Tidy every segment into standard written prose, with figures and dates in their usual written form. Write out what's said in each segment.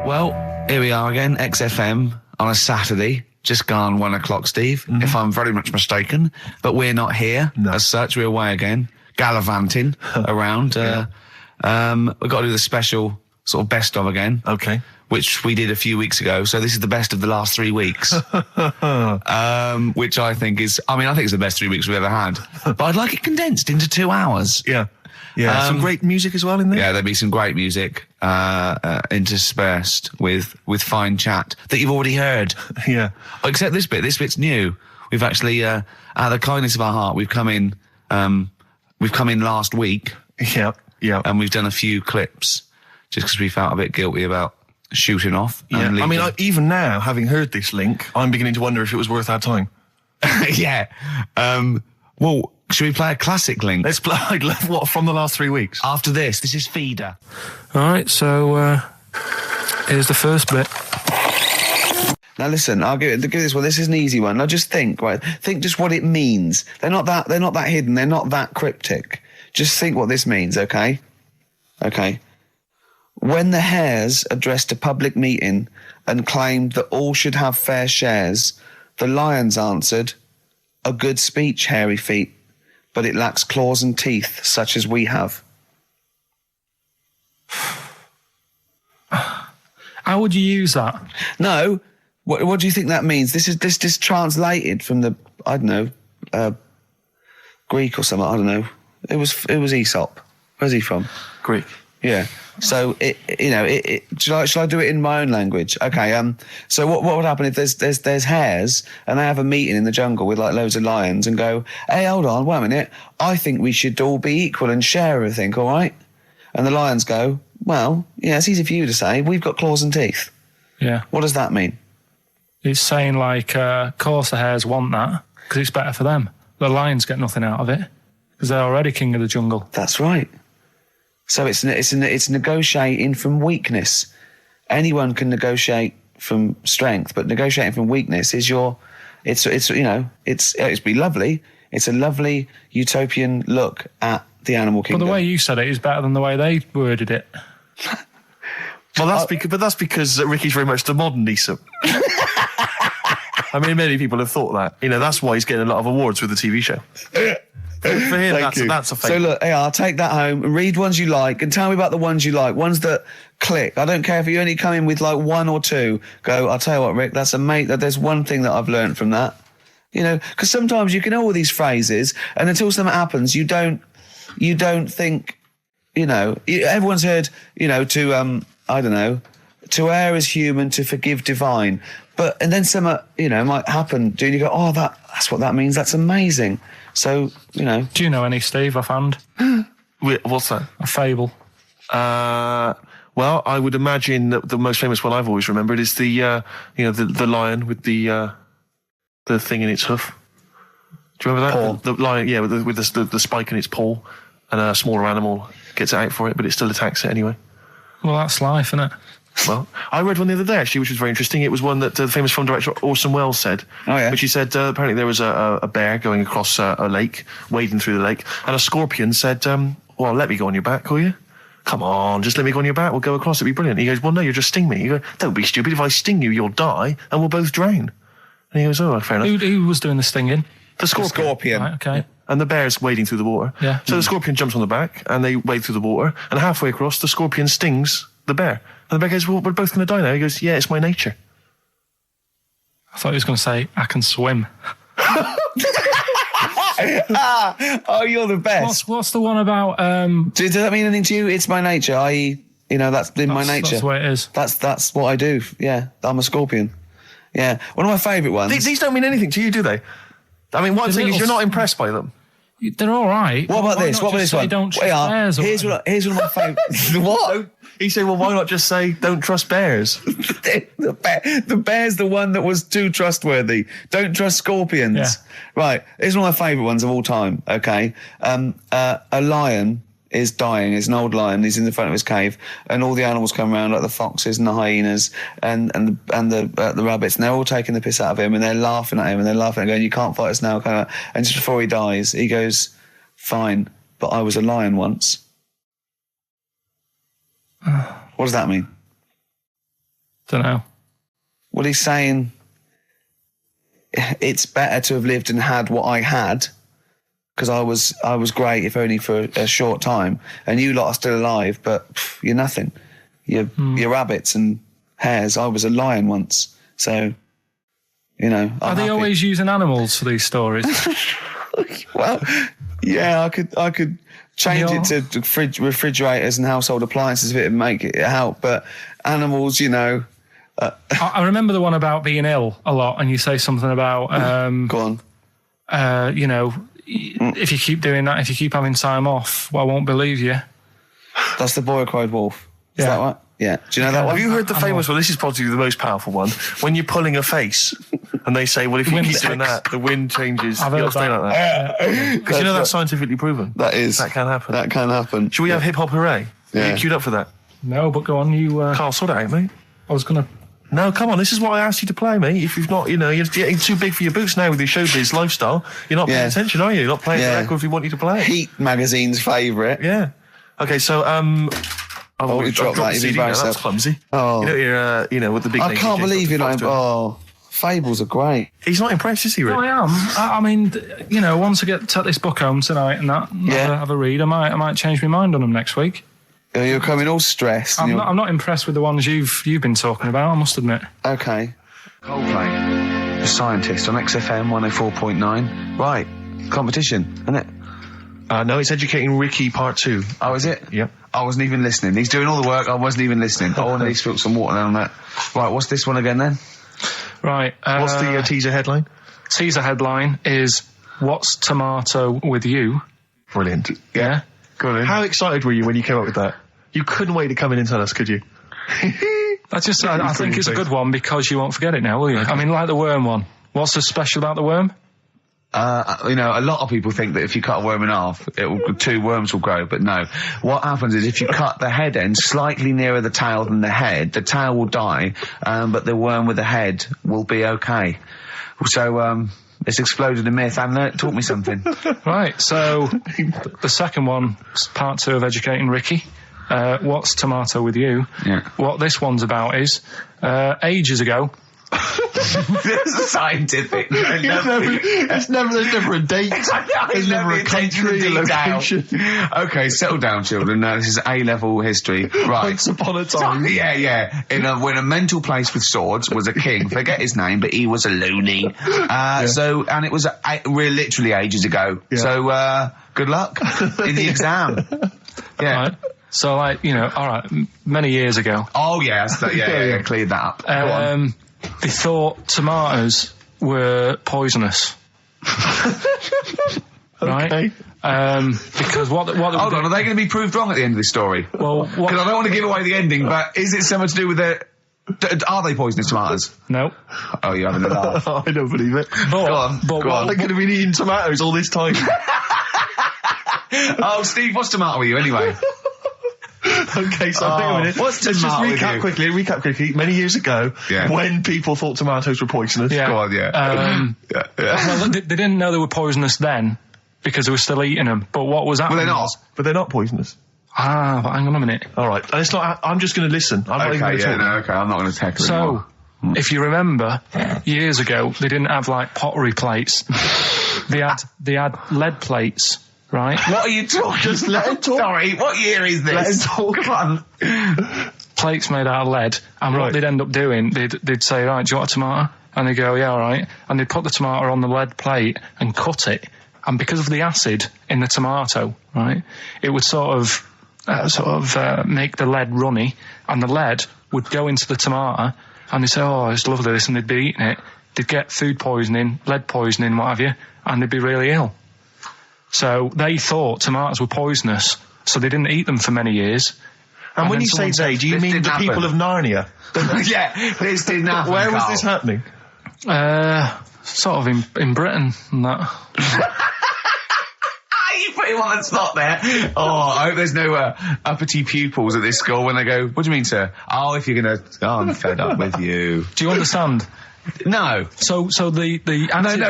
Well, here we are again, XFM on a Saturday, just gone 1 o'clock, Steve, if I'm very much mistaken. But we're not here as such. We're away again, gallivanting around. We've got to do the special sort of best of again. Okay. Which we did a few weeks ago. So this is the best of the last 3 weeks. Which I think is, I think it's the best 3 weeks we've ever had. But I'd like it condensed into 2 hours. Yeah. Yeah, some great music as well in there. Yeah, there'll be some great music interspersed with fine chat that you've already heard. Yeah. Except this bit. This bit's new. We've actually, out of the kindness of our heart, we've come in last week. Yeah, yeah. And we've done a few clips just because we felt a bit guilty about shooting off. Yeah. Even now, having heard this link, I'm beginning to wonder if it was worth our time. Yeah. Well, should we play a classic link? Let's play what from the last 3 weeks. After this is Feeder. All right, so here's the first bit. Now listen, I'll give this one. This is an easy one. Now just think just what it means. They're not that hidden. They're not that cryptic. Just think what this means, okay? Okay. When the Hares addressed a public meeting and claimed that all should have fair shares, the Lions answered, "A good speech, hairy feet, but it lacks claws and teeth such as we have." How would you use that? No. What do you think that means? This is translated from the, I don't know, Greek or something. I don't know. It was Aesop. Where's he from? Greek. Yeah. So shall I do it in my own language? Okay. So what would happen if there's hares and they have a meeting in the jungle with like loads of lions and go, "Hey, hold on, wait a minute. I think we should all be equal and share everything, all right?" And the lions go, "Well, yeah, it's easy for you to say. We've got claws and teeth." Yeah. What does that mean? It's saying like, of course the hares want that because it's better for them. The lions get nothing out of it because they're already king of the jungle. That's right. So it's negotiating from weakness. Anyone can negotiate from strength, but negotiating from weakness is it'd be lovely. It's a lovely utopian look at the animal kingdom. But the way you said it is better than the way they worded it. Well, that's because Ricky's very much the modern Aesop. Many people have thought that. That's why he's getting a lot of awards with the TV show. For him, that's a fake. So look, I'll take that home and read ones you like and tell me about the ones you like, ones that click. I don't care if you only come in with like one or two. Go, I'll tell you what, Rick, that's there's one thing that I've learned from that. Because sometimes you can know all these phrases and until something happens, you don't think, everyone's heard, I don't know, to err is human, to forgive divine. And then something, might happen. Do you go, oh, that's what that means. That's amazing. So, Do you know any, Steve, offhand? What's that? A fable. Well, I would imagine that the most famous one I've always remembered is the lion with the thing in its hoof. Do you remember that? Paw. The lion, yeah, with the spike in its paw, and a smaller animal gets it out for it, but it still attacks it anyway. Well, that's life, isn't it? Well, I read one the other day, actually, which was very interesting. It was one that the famous film director Orson Welles said. Oh, yeah. Which he said, apparently there was a bear going across a lake, wading through the lake, and a scorpion said, well, let me go on your back, will you? Come on, just let me go on your back, we'll go across, it'd be brilliant. He goes, well, no, you'll just sting me. You go, don't be stupid, if I sting you, you'll die, and we'll both drown. And he goes, oh, fair enough. Who was doing the stinging? The scorpion. Right, okay. Yeah. And the bear's wading through the water. Yeah. So the scorpion jumps on the back, and they wade through the water, and halfway across, the scorpion stings the bear. And the bear goes, well, we're both going to die now. He goes, yeah, it's my nature. I thought he was going to say, I can swim. Oh, you're the best. What's the one about... Does that mean anything to you? It's my nature, i.e., that's in my nature. That's what it is. That's what I do. Yeah, I'm a scorpion. Yeah. One of my favourite ones. These don't mean anything to you, do they? What I'm saying is you're not impressed by them. They're all right. What about this? What about this one? Don't trust bears. Here's one of my favourites. What? He said, well, why not just say, don't trust bears? The bear's the one that was too trustworthy. Don't trust scorpions. Yeah. Right. Here's one of my favourite ones of all time, okay? A lion is dying. It's an old lion. He's in the front of his cave, and all the animals come around, like the foxes and the hyenas and the rabbits, and they're all taking the piss out of him, and they're laughing at him, and they're laughing and going, "You can't fight us now." And just before he dies, he goes, "Fine, but I was a lion once." What does that mean? Don't know. Well, he's saying it's better to have lived and had what I had, because I was great, if only for a short time, and you lot are still alive, but you're nothing. You're rabbits and hares. I was a lion once, so I'm Are they happy. always using animals for these stories? Well, yeah, I could change it to refrigerators and household appliances if it would make it help, but animals, I remember the one about being ill a lot, and you say something about go on. If you keep doing that, if you keep having time off, well, I won't believe you. That's the boy who cried wolf. Is Yeah. that right? Yeah. Do you know that one? Have you heard the famous one? This is probably the most powerful one. When you're pulling a face, and they say, well, if you Wind keep doing sex. that, the wind changes. I've You've heard got to stay that. like that. Because that's scientifically proven. That is. That can happen. That can happen. Should we have hip hop hooray? Yeah. Are you queued up for that? No, but go on. You. Carl, sort it out, mate. I was gonna. No, come on. This is what I asked you to play, mate. If you've not, you're getting too big for your boots now with your showbiz lifestyle. You're not paying Yeah. attention, are you? You're not playing Yeah. the record if we want you to play. Heat magazine's favourite. Yeah. Okay, so Oh, you dropped that. the You've CD now. embarrassed That's yourself. clumsy. Oh. With the big. I name can't DJs believe you're got not. to talk to him. Oh, fables are great. He's not impressed, is he? No, Really? I am. I mean, once I take this book home tonight and that, have a read, I might change my mind on them next week. You're coming all stressed. and I'm not impressed with the ones you've been talking about, I must admit. Okay. Coldplay, The Scientist on XFM 104.9. Right, competition, isn't it? No, it's Educating Ricky Part 2. Oh, is it? Yep. I wasn't even listening. He's doing all the work. I wasn't even listening. Oh, and he's spilled some water down that. Right, what's this one again then? Right. What's the teaser headline? Teaser headline is, "What's tomato with you?" Brilliant. Yeah. Go on in. How excited were you when you came up with that? You couldn't wait to come in and tell us, could you? I think it's a good one because you won't forget it now, will you? I mean, like the worm one. What's so special about the worm? A lot of people think that if you cut a worm in half, two worms will grow, but no. What happens is if you cut the head end slightly nearer the tail than the head, the tail will die, but the worm with the head will be okay. So, it's exploded a myth. And taught me something. Right, so the second one, part 2 of Educating Ricky. What's tomato with you? Yeah. What this one's about is, ages ago. This is scientific. There's never a date. There's never a country, a location. Okay, settle down, children. This is A-level history. Right. Once upon a time. Yeah. When a mental place with swords was a king. Forget his name, but he was a loony. And it was literally ages ago. Yeah. So, good luck in the exam. Yeah. Right. So, all right, many years ago. Oh, yeah. Cleared that up. Go on. They thought tomatoes were poisonous. Right? Okay. Because what Hold on, are they going to be proved wrong at the end of this story? Well, Because I don't want to give away the ending, but is it something to do with are they poisonous tomatoes? No. Oh, you're having a laugh. I don't believe it. But, Go on. They could have been eating tomatoes all this time. Oh, Steve, what's tomato with you anyway? Okay, so I think a minute. What's Let's just tomato with you? recap quickly. Many years ago, Yeah. when people thought tomatoes were poisonous. Yeah. Go on, yeah. Well, they didn't know they were poisonous then because they were still eating them. But what was happening? Well, they're not. was- But they're not poisonous. but hang on a minute. All right. And it's not. I'm just going to listen. I'm not even going to talk. Okay, I'm not going to tackle it So, anymore. if you remember, years ago they didn't have like pottery plates. They had lead plates, right? What are you talking? Just let him talk. Sorry, what year is this? Let him talk. Come on. Plates made out of lead, and Right. what they'd end up doing, they'd say, right, do you want a tomato? And they go, yeah, all right. And they'd put the tomato on the lead plate and cut it. And because of the acid in the tomato, right, it would sort of make the lead runny, and the lead would go into the tomato, and they'd say, oh, it's lovely this, and they'd be eating it. They'd get food poisoning, lead poisoning, what have you, and they'd be really ill. So they thought tomatoes were poisonous, so they didn't eat them for many years. And when then you say someone said, they, do you this mean the didn't people happen. of Narnia? Yeah, this didn't happen. Where was Carl. this happening? Sort of in Britain and that. You put him on the spot there. Oh, I hope there's no uppity pupils at this school when they go, what do you mean, sir? Oh, if you're going to... Oh, I'm fed up with you. Do you understand? No. So the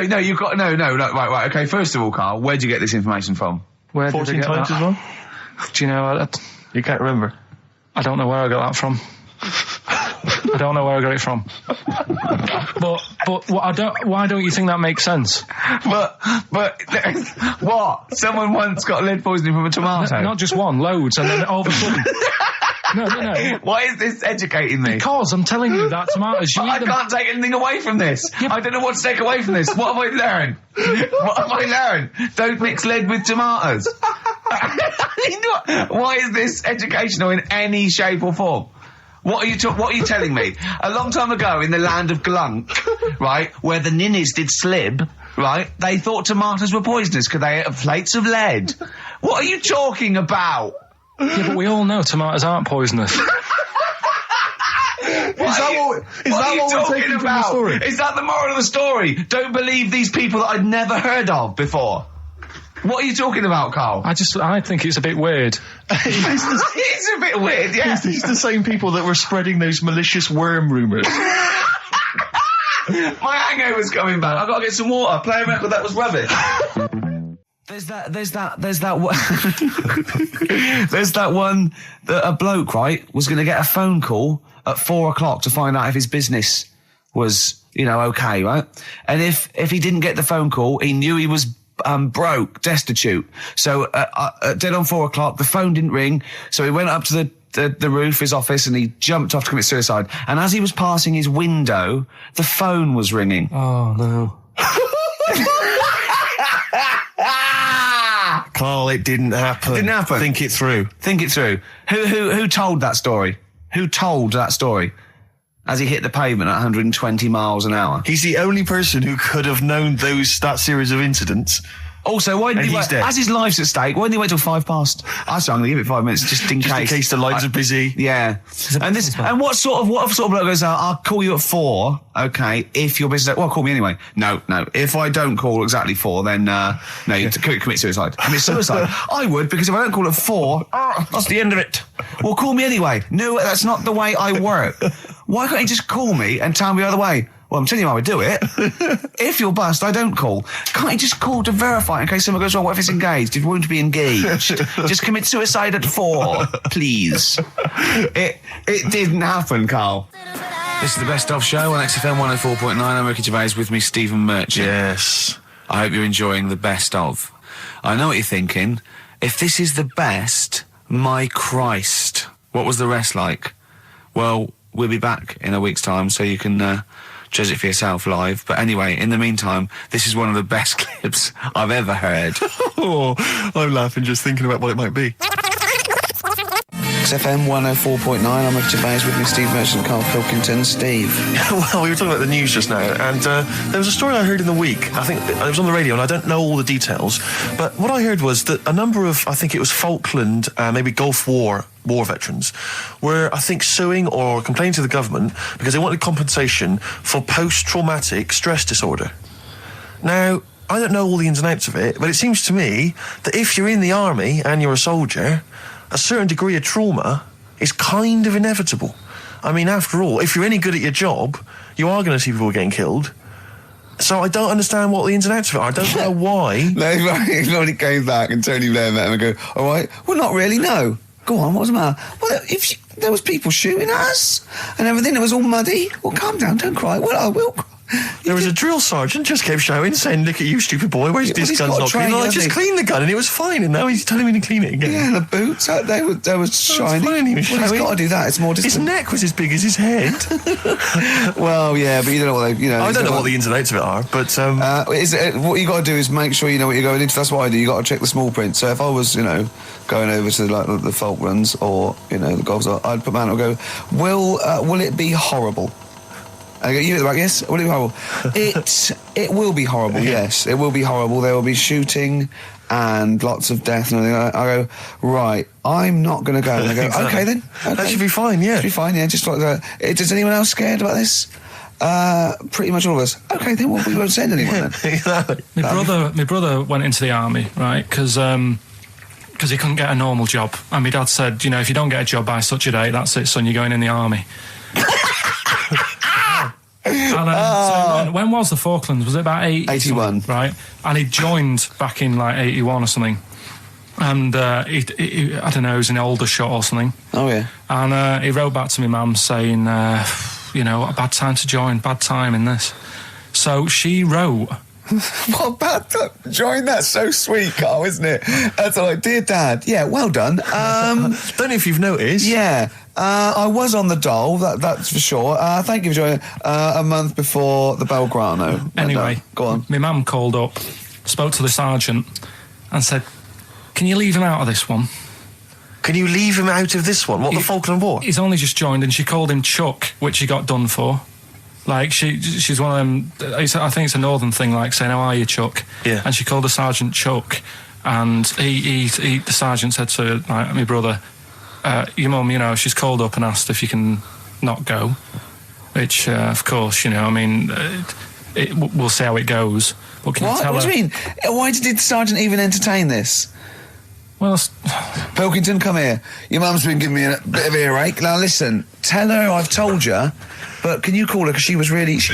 No, you've got... No, right, okay, first of all, Carl, where'd you get this information from? Where did I 14 get times that? as well? Do you know? You can't remember. I don't know where I got that from. I don't know where I got it from. But why don't you think that makes sense? But what? Someone once got lead poisoning from a tomato. Not just one, loads, and then all of a sudden. No. Why is this educating me? Because I'm telling you that tomatoes. I can't take anything away from this. Yeah, I don't know what to take away from this. What have I learned? Don't mix lead with tomatoes. Why is this educational in any shape or form? What are you telling me? A long time ago in the land of Glunk, right, where the ninnies did slib, right, they thought tomatoes were poisonous because they ate plates of lead. What are you talking about? Yeah, but we all know tomatoes aren't poisonous. Is that what we're taking from the story? Is that the moral of the story? Don't believe these people that I'd never heard of before. What are you talking about, Carl? I think it's a bit weird. It's a bit weird, yeah. It's the same people that were spreading those malicious worm rumours. My hangover's coming back. I've got to get some water. Play a record that was rubbish. There's that one that a bloke, right, was going to get a phone call at 4:00 to find out if his business was, okay, right? And if he didn't get the phone call, he knew he was broke, destitute. So dead on 4:00, the phone didn't ring. So he went up to the roof, his office, and he jumped off to commit suicide. And as he was passing his window, the phone was ringing. Oh no. Carl, it didn't happen. Didn't happen. Think it through. Who told that story? Who told that story? As he hit the pavement at 120 miles an hour. He's the only person who could have known that series of incidents. Also, why didn't he wait? Dead. As his life's at stake, why didn't he wait till 5:00? I said I'm going to give it 5 minutes just in case. In case the lines are busy. Yeah. And what sort of bloke goes out? I'll call you at 4. Okay, if your business. Well, call me anyway. No. If I don't call exactly 4, then no, you commit suicide. Commit suicide. I would, because if I don't call at 4, that's the end of it. Well, call me anyway. No, that's not the way I work. Why can't you just call me and tell me the other way? Well, I'm telling you how I do it. If you're bust, I don't call. Can't you just call to verify in case someone goes, what if it's engaged? It won't be engaged. Just commit suicide at 4, please. It didn't happen, Carl. This is the Best Of Show on XFM 104.9. I'm Ricky Gervais, with me, Stephen Merchant. Yes. I hope you're enjoying the Best Of. I know what you're thinking. If this is the best, my Christ, what was the rest like? Well, we'll be back in a week's time, so you can judge it for yourself live. But anyway, in the meantime, this is one of the best clips I've ever heard. Oh, I'm laughing just thinking about what it might be. XFM 104.9, I'm Ricky Gervais, with me, Steve Merchant, Karl Pilkington. Steve. Well, we were talking about the news just now, and there was a story I heard in the week. I think it was on the radio, and I don't know all the details, but what I heard was that a number of, I think it was Falkland, maybe Gulf War veterans were, I think, suing or complaining to the government because they wanted compensation for post-traumatic stress disorder. Now, I don't know all the ins and outs of it, but it seems to me that if you're in the army and you're a soldier, a certain degree of trauma is kind of inevitable. I mean, after all, if you're any good at your job, you are going to see people getting killed. So I don't understand what the ins and outs of it are. I don't know why. No, he already came back and Tony Blair met him and go, all right, well, not really, no. Go on, what's the matter? Well, there was people shooting at us and everything, it was all muddy. Well, calm down, don't cry. Well, I will cry. There was a drill sergeant just kept shouting, saying, look at you, stupid boy, where's this gun's not clean? I just cleaned the gun and it was fine, and now he's telling me to clean it again. Yeah, the boots, they were shiny. Fine, he was he's got to do that, it's more distant. His neck was as big as his head. Well, yeah, but you don't know what they, I don't know what the ins and outs of it are, but... what you got to do is make sure you know what you're going into. That's what I do, you got to check the small print. So if I was, going over to like the Falklands or, the Gulf, I'd put my hand and go, will it be horrible? I go, you like, yes, will it be horrible? It will be horrible, yes. It will be horrible. There will be shooting and lots of death and everything. I go, right, I'm not going to go. And they go, exactly. Okay then. Okay. That should be fine, yeah. Should be fine, yeah. Just like that. Is anyone else scared about this? Pretty much all of us. Okay then, well, we won't send anyone then. Exactly. My brother went into the army, right, because he couldn't get a normal job. And my dad said, if you don't get a job by such a date, that's it, son, you're going in the army. And, so when was the Falklands? Was it about 81? Right. And he joined back in like 81 or something. And I don't know, he was in Aldershot or something. Oh yeah. And he wrote back to my mum saying, a bad time to join, bad time in this. So she wrote... What bad time? Join, that's so sweet, Carl, isn't it? That's like, dear Dad, yeah, well done. Don't know if you've noticed. Yeah, I was on the dole, that's for sure. Thank you for joining a month before the Belgrano. Anyway, go on. My mum called up, spoke to the sergeant and said, can you leave him out of this one? Can you leave him out of this one? What, the Falkland War? He's only just joined, and she called him Chuck, which he got done for. Like, she's one of them... I think it's a northern thing, like saying, how are you, Chuck? Yeah. And she called the sergeant Chuck, and the sergeant said to my brother, your mum, she's called up and asked if you can not go. Which, of course, we'll see how it goes. But can you tell What her... do you mean? Why did the sergeant even entertain this? Well, Pilkington, come here. Your mum's been giving me a bit of earache. Now, listen, tell her I've told you, but can you call her, because she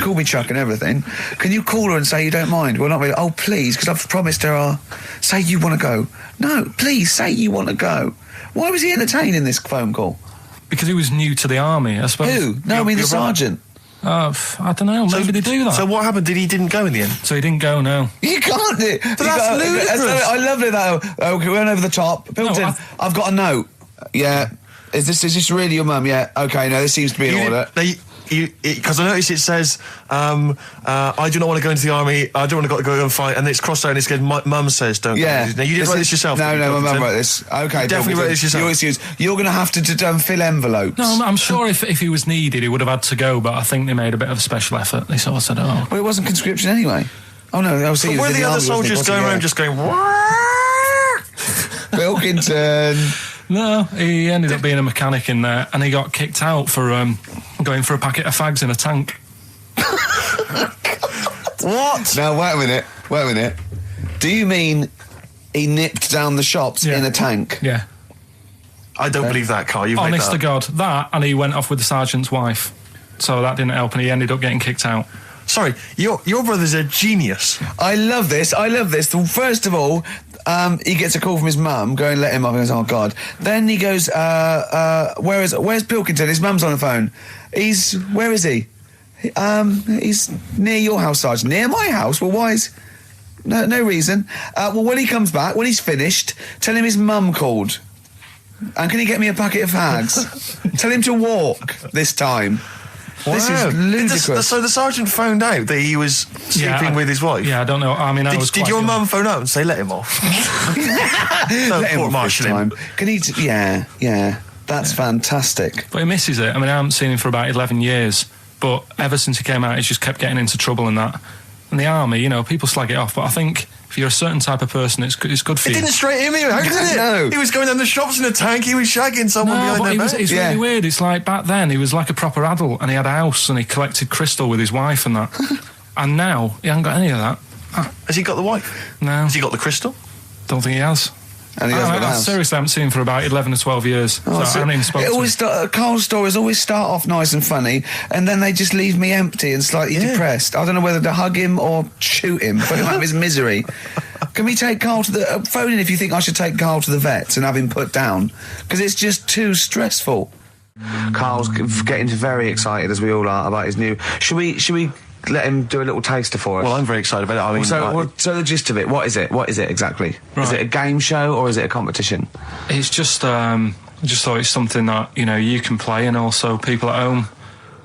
called me Chuck and everything. Can you call her and say you don't mind? Well, not really. Oh, please, because I've promised her say you want to go. No, please, say you want to go. Why was he entertaining this phone call? because he was new to the army, I suppose. Who? No, I mean the sergeant. I don't know. Maybe they do that. So what happened? He didn't go in the end? So he didn't go, no. You can't do it. But that's ludicrous. I love it, though. Okay, we went over the top. Pilkington, I've got a note. Yeah. Is this really your mum? Yeah. Okay, no, this seems to be in order. Because I noticed it says, I do not want to go into the army, I don't want to go and fight, and it's crossed out and it's said, mum says don't go. Now, you didn't write this yourself? No, my mum wrote this. Okay, you definitely wrote this yourself. You're going to have to fill envelopes. No, I'm sure if he was needed, he would have had to go, but I think they made a bit of a special effort. They sort of said, oh. Well, it wasn't conscription anyway. Oh, no, I was But were the other soldiers going around just going, Pilkington. No, he ended up being a mechanic in there, and he got kicked out for going for a packet of fags in a tank. What? Now, wait a minute. Do you mean he nipped down the shops in a tank? Yeah. I don't believe that, Carl. You've Honest made to God, that, and he went off with the sergeant's wife. So that didn't help, and he ended up getting kicked out. Sorry, your brother's a genius. I love this. First of all, he gets a call from his mum, going, let him up. He goes, oh, God. Then he goes, where's Pilkington? His mum's on the phone. Where is he? He's near your house, Sergeant. Near my house? Well, why is... No reason. Well, when he comes back, when he's finished, tell him his mum called. And can he get me a packet of hags? Tell him to walk this time. Wow. This is ludicrous. So the sergeant found out that he was sleeping with his wife? Yeah, I don't know. I mean, Did your mum phone up and say, let him off? Let him off this time. Can he... Yeah. That's fantastic. But he misses it. I mean, I haven't seen him for about 11 years, but ever since he came out, he's just kept getting into trouble and that. And the army, people slag it off, but I think if you're a certain type of person, it's good for you. It didn't straight him out, did it? No. He was going down the shops in a tank, he was shagging someone behind their back. It's really weird. It's like back then, he was like a proper adult, and he had a house, and he collected crystal with his wife and that. And now, he hasn't got any of that. Has he got the wife? No. Has he got the crystal? Don't think he has. And he hasn't got a house. Seriously, I haven't seen him for about 11 or 12 years. I haven't even spoken to him. Carl's stories always start off nice and funny, and then they just leave me empty and slightly depressed. I don't know whether to hug him or shoot him, put him out of his misery. Can we take Carl to the... phone in if you think I should take Carl to the vets and have him put down, because it's just too stressful. Carl's getting very excited, as we all are, about his new... Should we let him do a little taster for us? Well, I'm very excited about it. I mean, so the gist of it, what is it? What is it exactly? Right. Is it a game show or is it a competition? It's just... I just thought it's something that, you can play, and also people at home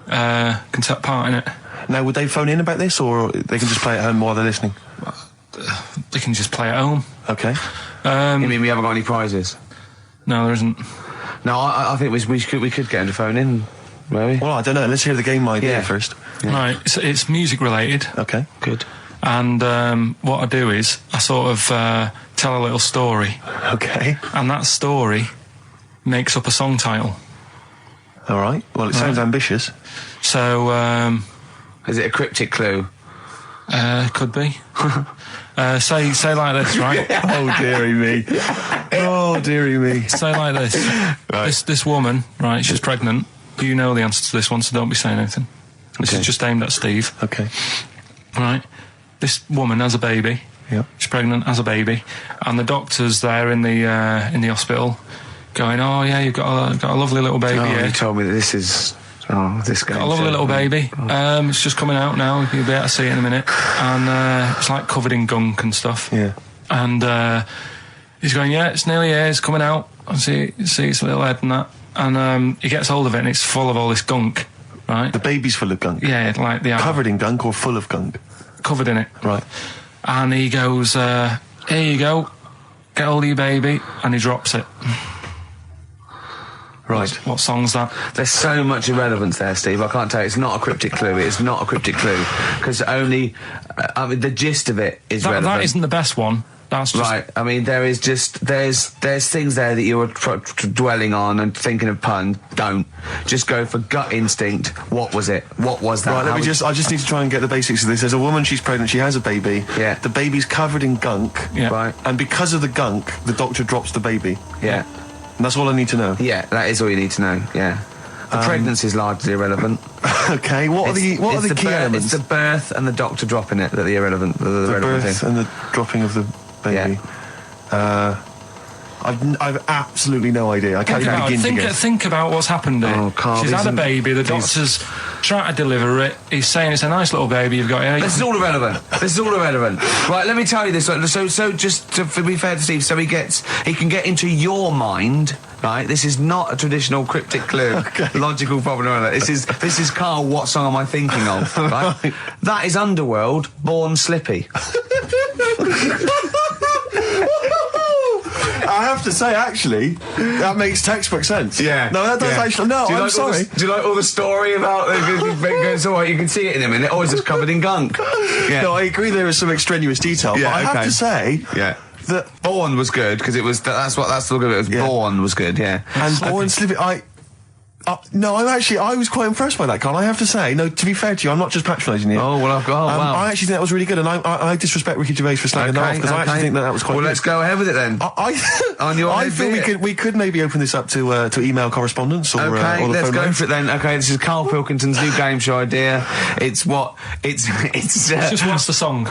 can take part in it. Now, would they phone in about this, or they can just play at home while they're listening? They can just play at home. Okay. You mean we haven't got any prizes? No, there isn't. No, I think we could get him to phone in, maybe. Well, I don't know. Let's hear the game idea first. Yeah. Right, it's music related. Okay. Good. And what I do is I sort of tell a little story. Okay. And that story makes up a song title. All right. Well, it sounds ambitious. So... is it a cryptic clue? Could be. Say like this, right? Oh, dearie me. Oh, dearie me. Say like this. Right. This woman, right, she's pregnant. You know the answer to this one, so don't be saying anything. This is just aimed at Steve. Okay. Right. This woman has a baby. Yeah. She's pregnant, has a baby, and the doctor's there in the hospital, going, "Oh yeah, you've got a lovely little baby." You told me that this is Oh, this game. Got a lovely little baby. It's just coming out now. You'll be able to see it in a minute. And it's like covered in gunk and stuff. Yeah. And he's going, yeah, it's nearly here. It's coming out. I see its little head and that. And he gets hold of it and it's full of all this gunk, right? The baby's full of gunk. Yeah, like the Covered in gunk or full of gunk? Covered in it. Right. And he goes, here you go. Get hold of your baby. And he drops it. Right. What song's that? There's so much irrelevance there, Steve. I can't tell you. It's not a cryptic clue. It's not a cryptic clue. Because only... I mean, the gist of it is relevant. That isn't the best one. That's just... Right. I mean, there is just... There's things there that you were dwelling on and thinking of puns. Don't. Just go for gut instinct. What was it? What was that? Right, I just need to try and get the basics of this. There's a woman, she's pregnant, she has a baby. Yeah. The baby's covered in gunk. Yeah. Right. And because of the gunk, the doctor drops the baby. Yeah. And that's all I need to know. Yeah, that is all you need to know. Yeah. The pregnancy is largely irrelevant. Okay, what are the key elements? It's the birth and the doctor dropping it that are irrelevant. The relevant birth thing. and the dropping of the baby. Yeah. I've absolutely no idea. I can't even begin to guess. Think about what's happened here. Oh, Carl, She's had a baby. The doctor's trying to deliver it. He's saying it's a nice little baby you've got here. This is all irrelevant. Right, let me tell you this. So just to be fair to Steve, so he can get into your mind. Right, this is not a traditional cryptic clue, logical problem. Or this is Carl. What song am I thinking of? Right, that is Underworld, Born Slippy. I have to say, actually, that makes textbook sense. Yeah. No, that does actually. No, I'm sorry. Do you like all the story about it's all right, you can see it in a minute. Oh, it's just covered in gunk. Yeah. No, I agree there is some extremious detail, Yeah, but I have to say that Born was good because it was that's the good of it. Born was good, yeah. And Born Slippy, no, I was quite impressed by that, Carl. I have to say, no, to be fair to you, I'm not just patronising you. Oh, well, wow. I actually think that was really good, and I disrespect Ricky Gervais for slagging that off, because I actually think that was quite good. Well, let's go ahead with it then. I feel we could maybe open this up to email correspondence or the let's phone go line. for it then. Okay, this is Karl Pilkington's new game show idea. It's just what's the song?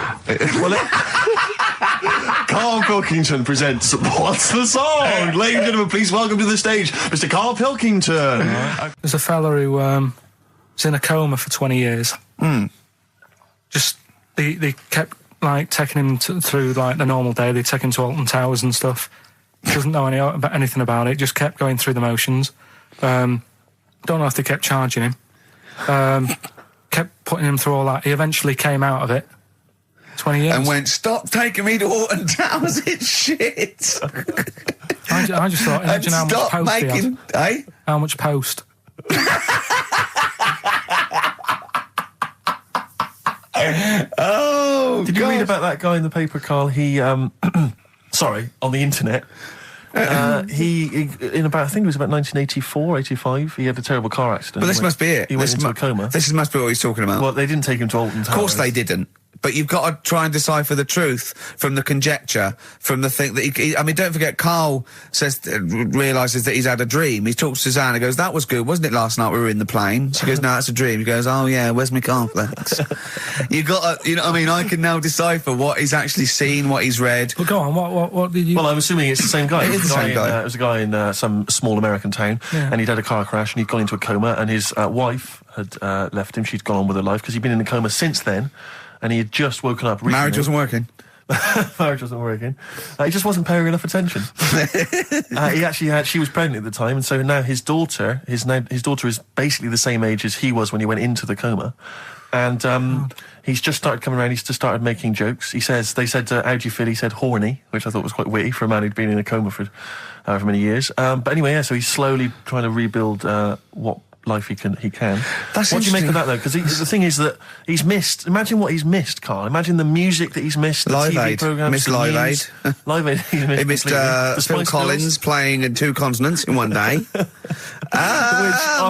Karl Pilkington presents What's the Song? Ladies and gentlemen, please welcome to the stage Mr. Karl Pilkington. There's a fella who was in a coma for 20 years. Just they kept like taking him through like the normal day. They take him to Alton Towers and stuff. Doesn't know anything about it. Just kept going through the motions. Don't know if they kept charging him. Kept putting him through all that. He eventually came out of it. 20 years. And went, stop taking me to Alton Towers, it's shit. I just thought, imagine how much post he had. Eh? How much post? Oh, Did you read about that guy in the paper, Carl? He, sorry, on the internet. He in about, I think it was about 1984, 85, he had a terrible car accident. But this must be it. He went into a coma. This must be what he's talking about. Well, they didn't take him to Alton Towers. Of course they didn't. But you've got to try and decipher the truth from the conjecture, from the thing that I mean, don't forget, Carl realises that he's had a dream. He talks to Suzanne and goes, that was good, wasn't it, last night we were in the plane? She goes, no, that's a dream. He goes, oh yeah, where's my cornflakes? You've got to, you know what I mean? I can now decipher what he's actually seen, what he's read. Well, go on, what did you... Well, I'm assuming it's the same guy. It is the same guy. It was a guy in some small American town, and he'd had a car crash and he'd gone into a coma, and his wife had left him. She'd gone on with her life because he'd been in a coma since then. And he had just woken up recently. Marriage wasn't working. Marriage wasn't working. He just wasn't paying enough attention. She was pregnant at the time, and so now his daughter is basically the same age as he was when he went into the coma. And he's just started coming around. He's just started making jokes. They said, how do you feel? He said horny, which I thought was quite witty for a man who'd been in a coma for however many years. But anyway, so he's slowly trying to rebuild what life he can. That's what do you make of that, though? Because the thing is that he's missed. Imagine what he's missed, Carl. Imagine the music that he's missed. The Live TV Aid. programs. Missed Live Aid. Live Aid. He missed Phil Collins playing in 2 continents in one day. Which,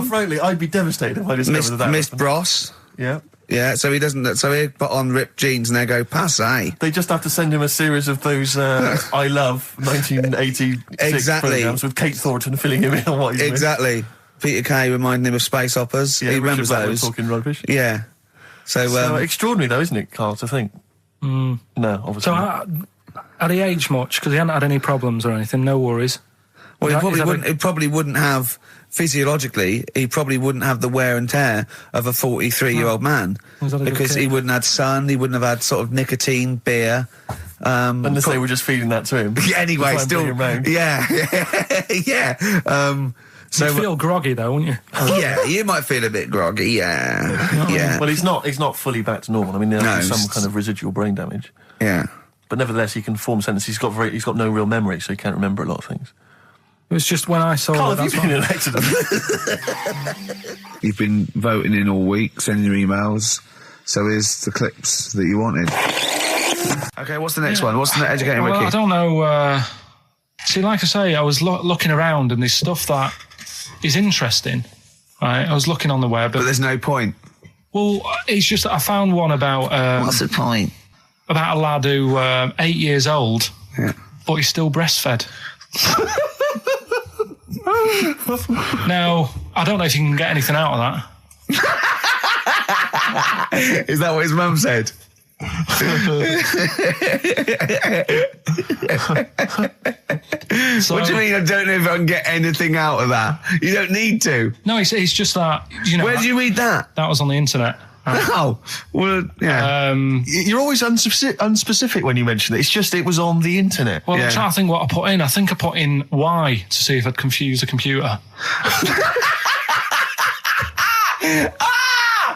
frankly, I'd be devastated if I discovered that. Missed Bros. Yeah. Yeah, so he doesn't. So he put on ripped jeans and they go passe. They just have to send him a series of those I Love 1986 programs with Kate Thornton filling him in on what he's exactly. Peter Kay reminding him of space operas. Yeah, he remembers those. Talking rubbish. Yeah. So extraordinary, though, isn't it, Carl, to think? No, obviously. So had he aged much? Because he hadn't had any problems or anything. No worries. Well, he probably wouldn't have physiologically, he probably wouldn't have the wear and tear of a 43-year-old man Was that a good because he kid? wouldn't have had sun, he wouldn't have had sort of nicotine, beer. Unless they were just feeding that to him. Yeah, anyway, To try and still, bring him round. yeah. So You'd feel groggy though, wouldn't you? yeah, you might feel a bit groggy. Yeah. Well, he's not fully back to normal. I mean, there's No, some it's- kind of residual brain damage. Yeah. But nevertheless, he can form sentences. He's got no real memory, so he can't remember a lot of things. It was just when I saw Carl, it. have you been in an accident? You've been voting in all week, sending your emails. So here's the clips that you wanted. Okay, what's the next one? What's the educating Well, I Ricky? don't know. See, like I say, I was looking around and there's stuff that is interesting. Right, I was looking on the web. But there's no point. Well, it's just that I found one about What's the point? a lad who 8 years old, Yeah. but he's still breastfed. Now, I don't know if you can get anything out of that. Is that what his mum said? So, What do you mean? I don't know if I can get anything out of that. You don't need to. No, it's just that, you know, Where did you read that? that was on the internet. Oh, well, yeah. You're always unspecific when you mention it. It's just it was on the internet. Well, Yeah. I'm trying to think what I put in. I think I put in Y to see if I'd confuse a computer.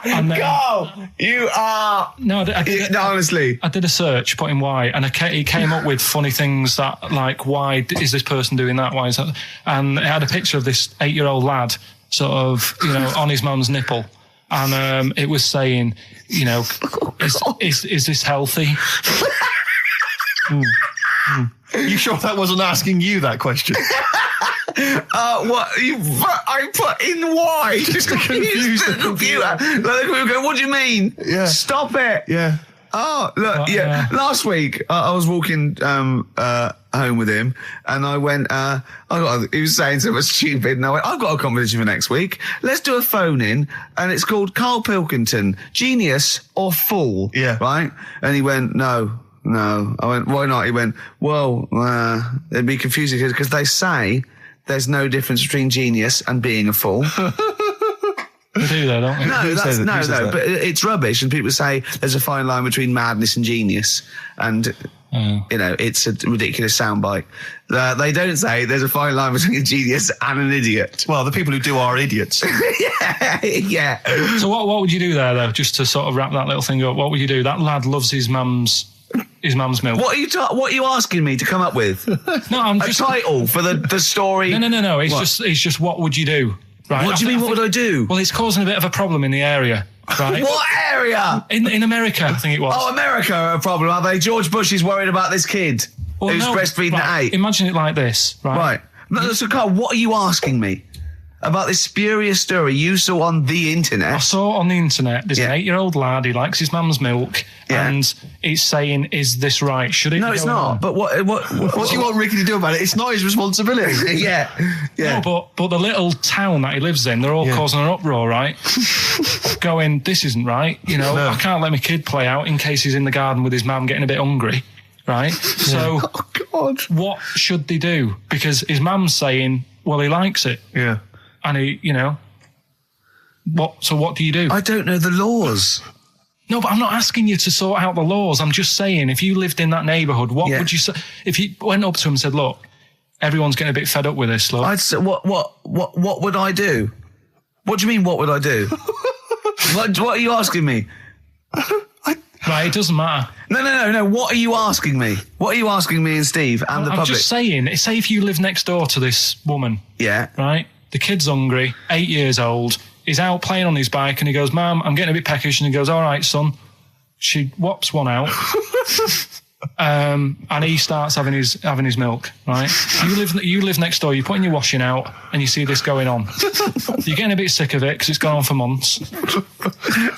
And then, Go! You are. no, No, honestly. I did a search, put in why, and it came up with funny things that, like, why is this person doing that? Why is that? And it had a picture of this 8-year-old lad, sort of, you know, on his mum's nipple, and it was saying, you know, is this healthy? You sure that wasn't asking you that question? What? I put in why? Just to confuse the computer. Like, the computer go, what do you mean? Yeah. Stop it. Yeah. Oh, look, yeah. Last week, I was walking home with him, and I went, he was saying something stupid, and I went, I've got a competition for next week. Let's do a phone-in, and it's called Karl Pilkington, Genius or Fool. Yeah. Right? And he went, No. I went, why not? He went, well, it'd be confusing because they say there's no difference between genius and being a fool. They do though, don't they? No, Who says that? but it's rubbish. And people say there's a fine line between madness and genius. And, you know, it's a ridiculous soundbite. They don't say there's a fine line between a genius and an idiot. Well, the people who do are idiots. Yeah. So what would you do there, though, just to sort of wrap that little thing up? What would you do? That lad loves his mum's milk. What are you asking me to come up with? No, I'm A just... title for the story? No. It's What? just what would you do? Right? What do you mean, what would I do? Well, it's causing a bit of a problem in the area, right? What area? In America, I think it was. Oh, America are a problem, are they? George Bush is worried about this kid Well, who's no, breastfeeding right, at 8. Imagine it like this, right? Right. No, so, Carl, what are you asking me about this spurious story you saw on the I internet? saw on the internet, there's Yeah. an 8-year-old lad, he likes his mum's milk, Yeah. and it's saying, is this right? Should it No, be it's going not. on? But what What do you want Ricky to do about it? It's not his responsibility. Yeah. No, but the little town that he lives in, they're all causing an uproar, right? Going, this isn't right. You know, I can't let my kid play out in case he's in the garden with his mum getting a bit hungry, right? So Oh, God. what should they do? Because his mum's saying, well, he likes it. Yeah. And he, you know, what do you do? I don't know the laws. No, but I'm not asking you to sort out the laws. I'm just saying, if you lived in that neighbourhood, what Yeah. would you say? If you went up to him and said, look, everyone's getting a bit fed up with this, look. I'd say, what would I do? What do you mean, what would I do? what are you asking me? Right, it doesn't matter. No. What are you asking me? What are you asking me and Steve and the I'm public? just saying, say if you live next door to this woman, Yeah. right? The kid's hungry, 8 years old. He's out playing on his bike and he goes, Mum, I'm getting a bit peckish. And he goes, all right, son. She whops one out. And he starts having his milk, right? You live next door, you're putting your washing out and you see this going on. You're getting a bit sick of it because it's gone on for months.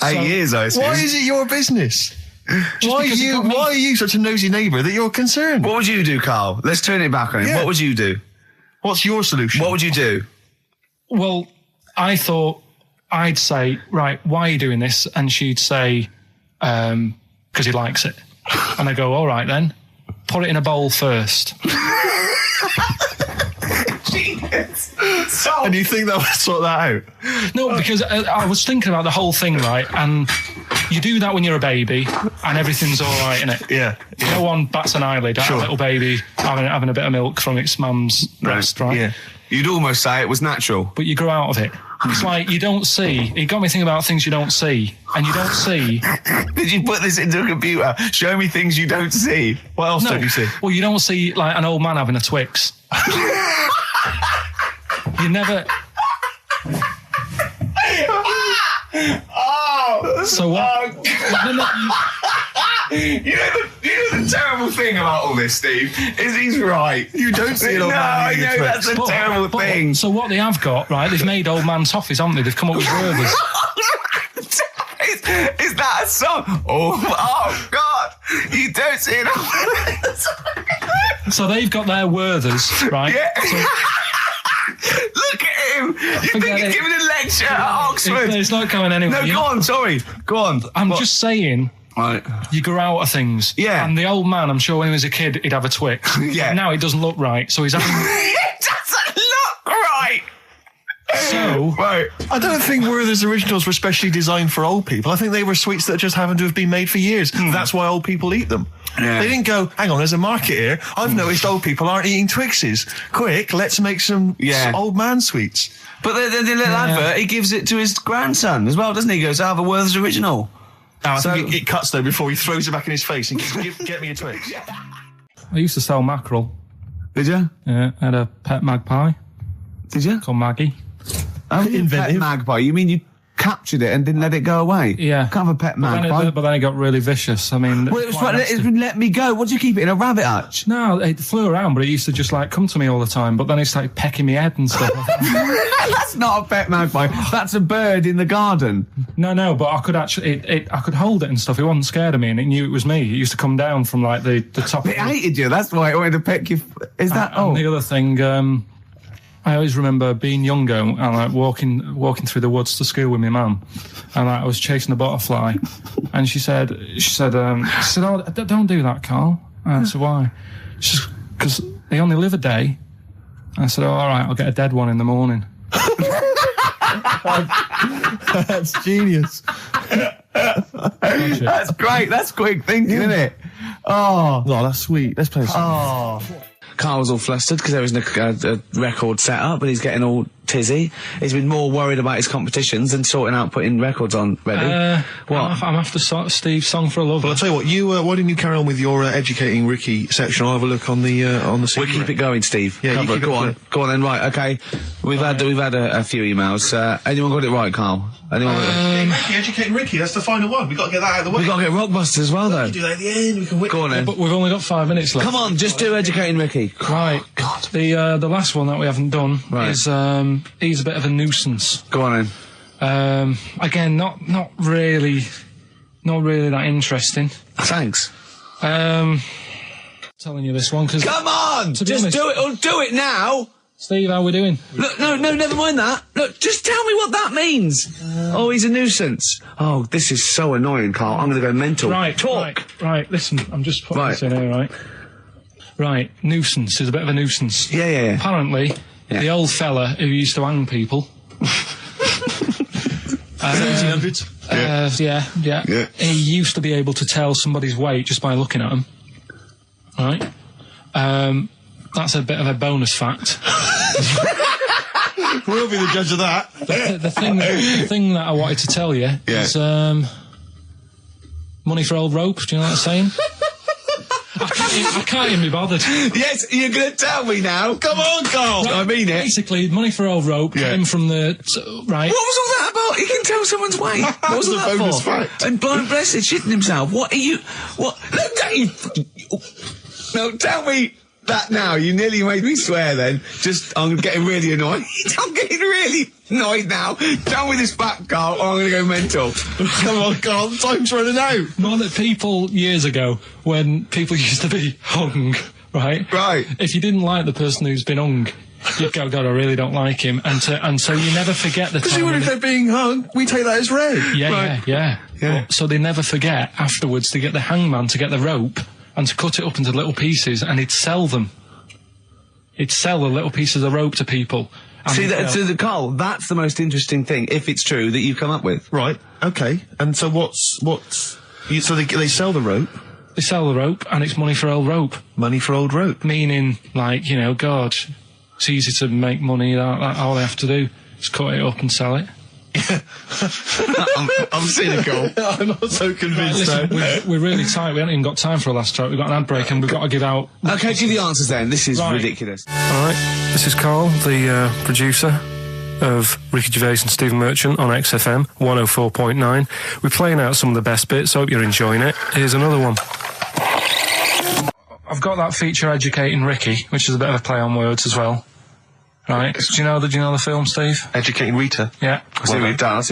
8 years, I assume. Why is it your business? Why because it got me- are you such a nosy neighbour that you're concerned? What would you do, Carl? Let's turn it back on him. Yeah. What would you do? What's your solution? What would you do? Well, I thought I'd say, right, why are you doing this? And she'd say, because he likes it. And I go, all right then, put it in a bowl first. genius. So And you think that would sort that out? No, because I was thinking about the whole thing, right? And you do that when you're a baby, and everything's all right, innit? Yeah. No one bats an eyelid at a little baby having a bit of milk from its mum's breast, right? Yeah. you'd almost say it was natural. But you grow out of it. It's like you don't see. It got me thinking about things you don't see, and you don't see. Did you put this into a computer? Show me things you don't see. What else don't you see? Well, you don't see like an old man having a Twix. You never. Oh, So what? You know the terrible thing about all this, Steve, is he's right. You don't see an old man eating a Twix. That's a terrible thing. So what they have got, right? They've made old man toffees, haven't they? They've come up with Gervais. Is that a song? Oh God! You don't see an old man. So they've got their Werthers, right? Yeah. So, Look at him. You think Forget he's it. giving a lecture at Oxford? it's not going anywhere. No, go on. Sorry. Go on. I'm just saying. Right. You grow out of things. Yeah. And the old man, I'm sure when he was a kid, he'd have a Twix. Yeah. Now it doesn't look right, so he's having... It doesn't look right. So... Right. I don't think Werther's originals were specially designed for old people. I think they were sweets that just happened to have been made for years. That's why old people eat them. Yeah. They didn't go, hang on, there's a market here. I've noticed old people aren't eating Twixes. Quick, let's make some old man sweets. But the little advert, he gives it to his grandson as well, doesn't he? He goes, have a Werther's original. I think it cuts though before he throws it back in his face and goes, get me a Twix. I used to sell mackerel. Did you? Yeah, I had a pet magpie Did you? called Maggie. Oh, Inventive. pet magpie. You mean you captured it and didn't let it go away? Yeah. Can't have a pet magpie. But then it got really vicious. I mean... Well, it was quite right, nasty. let me go. What do you keep it in, a rabbit hutch? No, it flew around, but it used to just like come to me all the time. But then it started pecking me head and stuff. That's not a pet magpie. That's a bird in the garden. No, but I could actually, I could hold it and stuff. It wasn't scared of me, and it knew it was me. It used to come down from like the top. It hated you. That's why it wanted to peck you. Is that? And the other thing, I always remember being younger and like walking through the woods to school with my mum, and like, I was chasing a butterfly, and she said, "Oh, don't do that, Carl." And I said, "Why?" She said, "Because they only live a day." I said, "Oh, all right, I'll get a dead one in the morning." That's genius. That's great. That's quick thinking, isn't it? Oh, that's sweet. Let's play a song. Carl's all flustered because there isn't a record set up, but he's getting all tizzy. He's been more worried about his competitions than sorting out putting records on ready. What? I'm after Steve's Song for a Lover. Well, I'll tell you what. You why didn't you carry on with your educating Ricky section? I'll have a look on the We'll keep it going, Steve. Yeah, you Cover it. keep it Go on. going. Go on then. Right. Okay. We've had a few emails. Anyone got it right, Carl? Anyone? Ricky, educating Ricky. That's the final one. We've got to get that out of the way. We've got to get Rockbusters as well, though. do that at the end. We can win. Go on then. But we've only got 5 minutes left. Come on, just do educating Ricky. Right. God. The last one that we haven't done is he's a bit of a nuisance. Go on then. Again, not really that interesting. Thanks. Telling you this one because Come on, be just honest- do it. Or do it now. Steve, how we doing? Look, no, never mind that. Look, just tell me what that means. Oh, he's a nuisance. Oh, this is so annoying, Carl. I'm going to go mental. Right, Talk. Right. Listen, I'm just putting Right. this in here. Right. Right. Nuisance is a bit of a nuisance. Yeah. Apparently, the old fella who used to hang people. 1700s. Yeah. He used to be able to tell somebody's weight just by looking at them. Right. That's a bit of a bonus fact. We'll be the judge of that. The thing that I wanted to tell you is money for old rope. Do you know what I'm saying? I can't even be bothered. Yes, you're going to tell me now. Come on, Carl. I mean it. Basically, money for old rope came from the right. What was all that about? He can tell someone's weight. What was It's a that bonus for? fact. And blind blessed shitting himself. What are you? What? Look at you. No, tell me that now. You nearly made me swear then. I'm getting really annoyed. I'm getting really annoyed now. Tell me this back, Carl, or I'm going to go mental. Come on, Carl. Time's running out. More that people years ago, when people used to be hung, right? Right. If you didn't like the person who's been hung, you'd go, God, I really don't like him, and so you never forget the Because time. even when if they're being hung, we take that as read. Yeah. Yeah. But, so they never forget afterwards to get the hangman to get the rope and to cut it up into little pieces, and he'd sell them. he'd sell the little pieces of rope to people. And See, he'd go, so Carl, that's the most interesting thing, if it's true, that you've come up with. Right. Okay. And so so they sell the rope. they sell the rope, and it's money for old rope. Money for old rope. Meaning, like, you know, God, it's easy to make money. That all they have to do is cut it up and sell it. I'm cynical. I'm not so convinced. Listen, we're really tight. We haven't even got time for a last track. We've got an ad break, and we've got to give out. Okay, give the answers then. This is Right. ridiculous. All right, this is Karl, the producer of Ricky Gervais and Stephen Merchant on XFM 104.9. We're playing out some of the best bits. Hope you're enjoying it. Here's another one. I've got that feature Educating Ricky, which is a bit of a play on words as well. Right? Do you know the film, Steve? Educating Rita. Yeah. I see what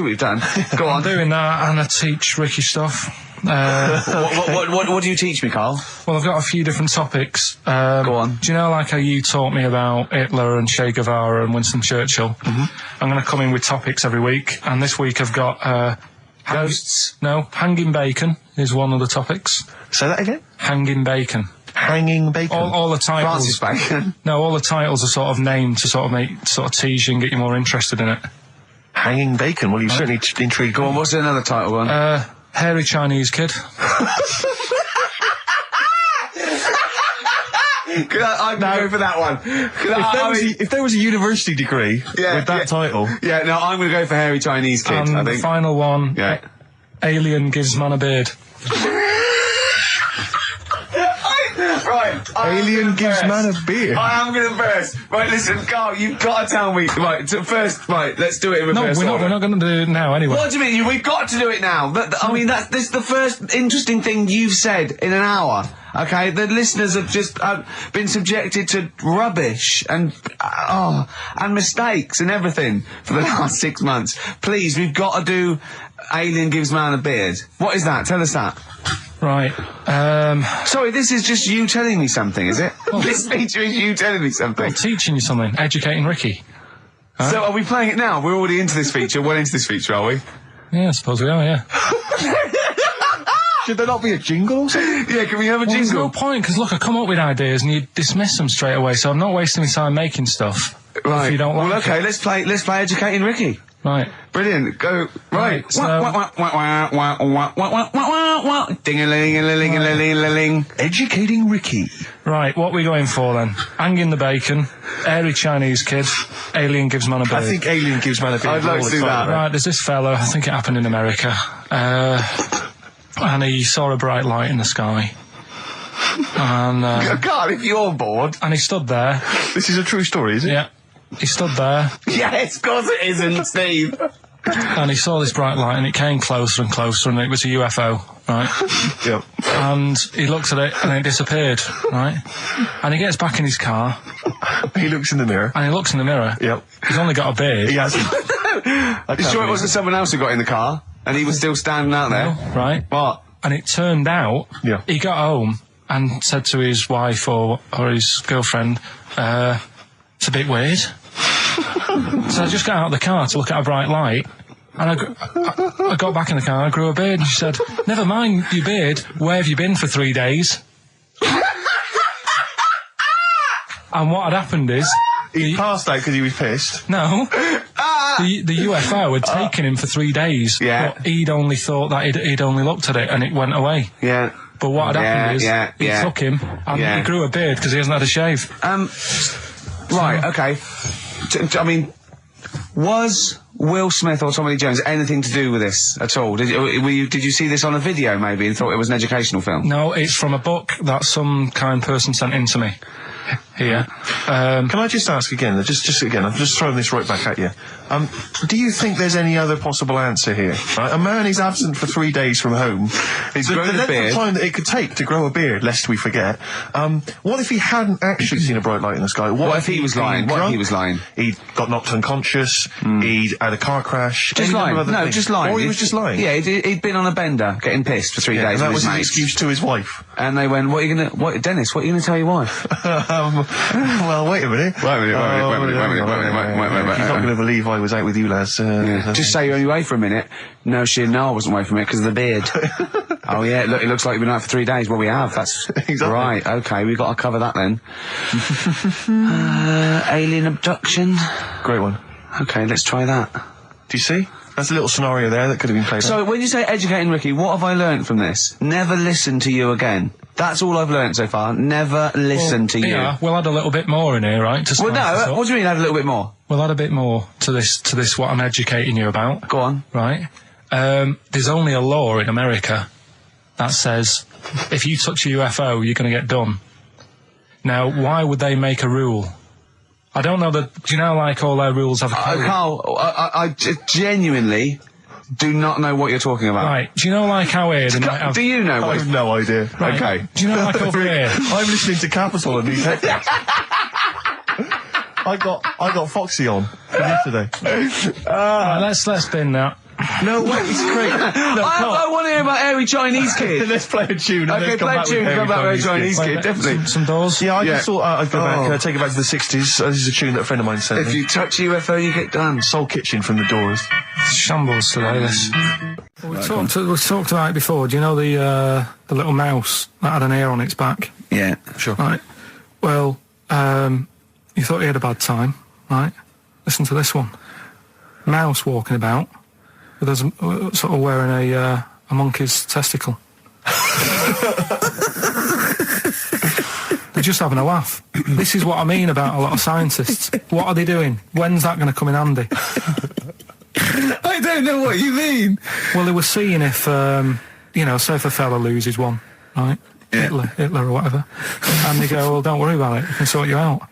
you've done. Go I'm on. doing that, and I teach Ricky stuff. What do you teach me, Carl? Well, I've got a few different topics. Go on. Do you know, like, how you taught me about Hitler and Che Guevara and Winston Churchill? Mm-hmm. I'm going to come in with topics every week, and this week I've got Ghosts? No, hanging bacon is one of the topics. Say that again. Hanging bacon. Hanging bacon. All the Francis titles. Bacon. No, all the titles are sort of named to sort of tease you and get you more interested in it. Hanging bacon. Well, you certainly intrigued. Go on, what's another title one? Hairy Chinese kid. I'm going to go for that one. If there was a university degree with that title. Yeah, no, I'm going to go for Hairy Chinese Kid, And I the think. final one, Yeah. Alien gives man a beard. Right. Alien gives man a beard. I am going to burst. Right, listen, Carl, you've got to tell me. Right, first, let's do it in No, reverse we're order. not going to do it now anyway. What do you mean? We've got to do it now. I mean, this is the first interesting thing you've said in an hour. Okay, the listeners have just been subjected to rubbish and mistakes and everything for the last 6 months. Please, we've got to do Alien Gives Man a Beard. What is that? Tell us that. Right. Sorry, this is just you telling me something, is it? This feature is you telling me something. I'm teaching you something. Educating Ricky. So are we playing it now? We're already into this feature. Well into this feature, are we? Yeah, I suppose we are, yeah. Should there not be a jingle or something? Yeah, can we have a Well, there's no jingle? point, because look, I come up with ideas and you dismiss them straight away, so I'm not wasting my time making stuff. Right. If you don't like well, okay, it. let's play Educating Ricky. Right. Brilliant. Go. Right. So- Ding-a-ling-a-ling-a-ling-a-ling. Educating Ricky. Right, what are we going for then? Hanging the bacon, hairy Chinese kid, Alien gives man a beard. I think Alien gives man a beard. I'd like all to the do time. that. Right, there's this fella, I think it happened in America, and he saw a bright light in the sky. And God, if you're bored. he stood there. This is a true story, is it? Yeah. He stood there, Yes, of course it isn't, Steve. and he saw this bright light, and it came closer and closer, and it was a UFO, right? Yep. And he looked at it, and it disappeared, right? And he gets back in his car, He looks in the mirror. and he looks in the mirror. Yep. He's only got a beard. He has. You sure it wasn't someone else who got in the car and he was still standing out there? Right? What? And it turned out, Yeah. he got home and said to his wife or his girlfriend, it's a bit weird. So I just got out of the car to look at a bright light, and I got back in the car, I grew a beard, and she said, never mind your beard, where have you been for 3 days? And what had happened is, He passed out because he was pissed. no, the UFO had taken him for 3 days, Yeah. but he'd only thought that he'd only looked at it and it went away. Yeah. But what had happened is, he took him, and Yeah. he grew a beard because he hasn't had a shave. Right, okay. I mean, was Will Smith or Tommy Lee Jones anything to do with this at all? Did you see this on a video maybe and thought it was an educational film? No, it's from a book that some kind person sent in to me. Here. Can I just ask again? Just again. I'm just throwing this right back at you. Do you think there's any other possible answer here? Right? A man is absent for 3 days from home. He's the grown a length beard. of time that it could take to grow a beard, lest we forget. What if he hadn't actually seen a bright light in the sky? What if he was lying? What if he was lying? He got knocked unconscious. He'd had a car crash. Just any lying. number of other No, things. just lying. Or he was just lying. Yeah, he'd been on a bender, getting pissed for 3 Yeah, days and that with was his his mates. excuse to his wife. And they went, Dennis, what are you going to tell your wife? Well, wait a minute. Wait a minute. He's not going to believe I was out with you, lads. Just say you're only away for a minute. No, I wasn't away from it because of the beard. Oh yeah, look, it looks like you've been out for 3 days. Well, we have. That's Exactly. right. Okay, we've got to cover that then. Alien abduction. Great one. Okay, let's try that. Do you see? That's a little scenario there that could have been played. So when you say educating Ricky, what have I learnt from this? Never listen to you again. That's all I've learnt so far. Never listen to you. Yeah, we'll add a little bit more in here, right? To Well, spice this no. up. What do you mean? Add a little bit more. We'll add a bit more to this. What I'm educating you about. Go on. Right. There's only a law in America that says if you touch a UFO, you're going to get done. Now, why would they make a rule? I don't know that. Do you know, like, all their rules have a code? Carl, I genuinely do not know what you're talking about. Right. Do you know, like, how here they might have... Do you know I what? have no idea. Right. Okay. Do you know, like, over here... I'm listening to Capital and these headphones. I got Foxy on from yesterday. Right, let's bin that. No, wait, it's great. No, I want to hear about hairy Chinese kid. Let's play a tune. And Okay, let's come play a back tune with and come back with Chinese Wait, kid, definitely. Some doors. Yeah, I Yeah. just thought I'd go back, Oh. take it back to the 60s. This is a tune that a friend of mine sent If me. you touch a UFO, you get done. Soul Kitchen from the Doors. Shambles today, this. We talked about it before. Do you know the little mouse that had an ear on its back? Yeah. Sure. Right. Well, you thought he had a bad time, right? Listen to this one. Mouse walking about with us sort of wearing a monkey's testicle. They're just having a laugh. This is what I mean about a lot of scientists. What are they doing? When's that going to come in handy? I don't know what you mean. Well, they were seeing if, say if a fella loses one, right? Yeah. Hitler or whatever. And they go, well, don't worry about it, we can sort you out.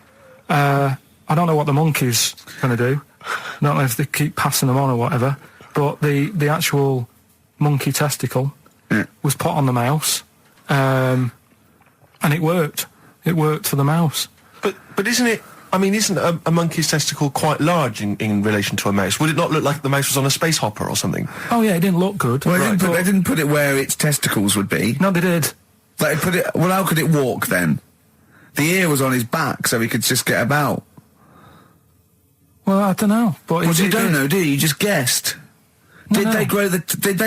I don't know what the monkey's going to do. I don't know if they keep passing them on or whatever. But the actual monkey testicle was put on the mouse, and it worked. It worked for the mouse. But isn't it? I mean, isn't a monkey's testicle quite large in relation to a mouse? Would it not look like the mouse was on a space hopper or something? Oh yeah, it didn't look good. Well, Right, they didn't put it where its testicles would be. no, they did. They put it. Well, how could it walk then? The ear was on his back, so he could just get about. Well, I don't know. But Well, it you don't did. know, do you? You just guessed. Did no. they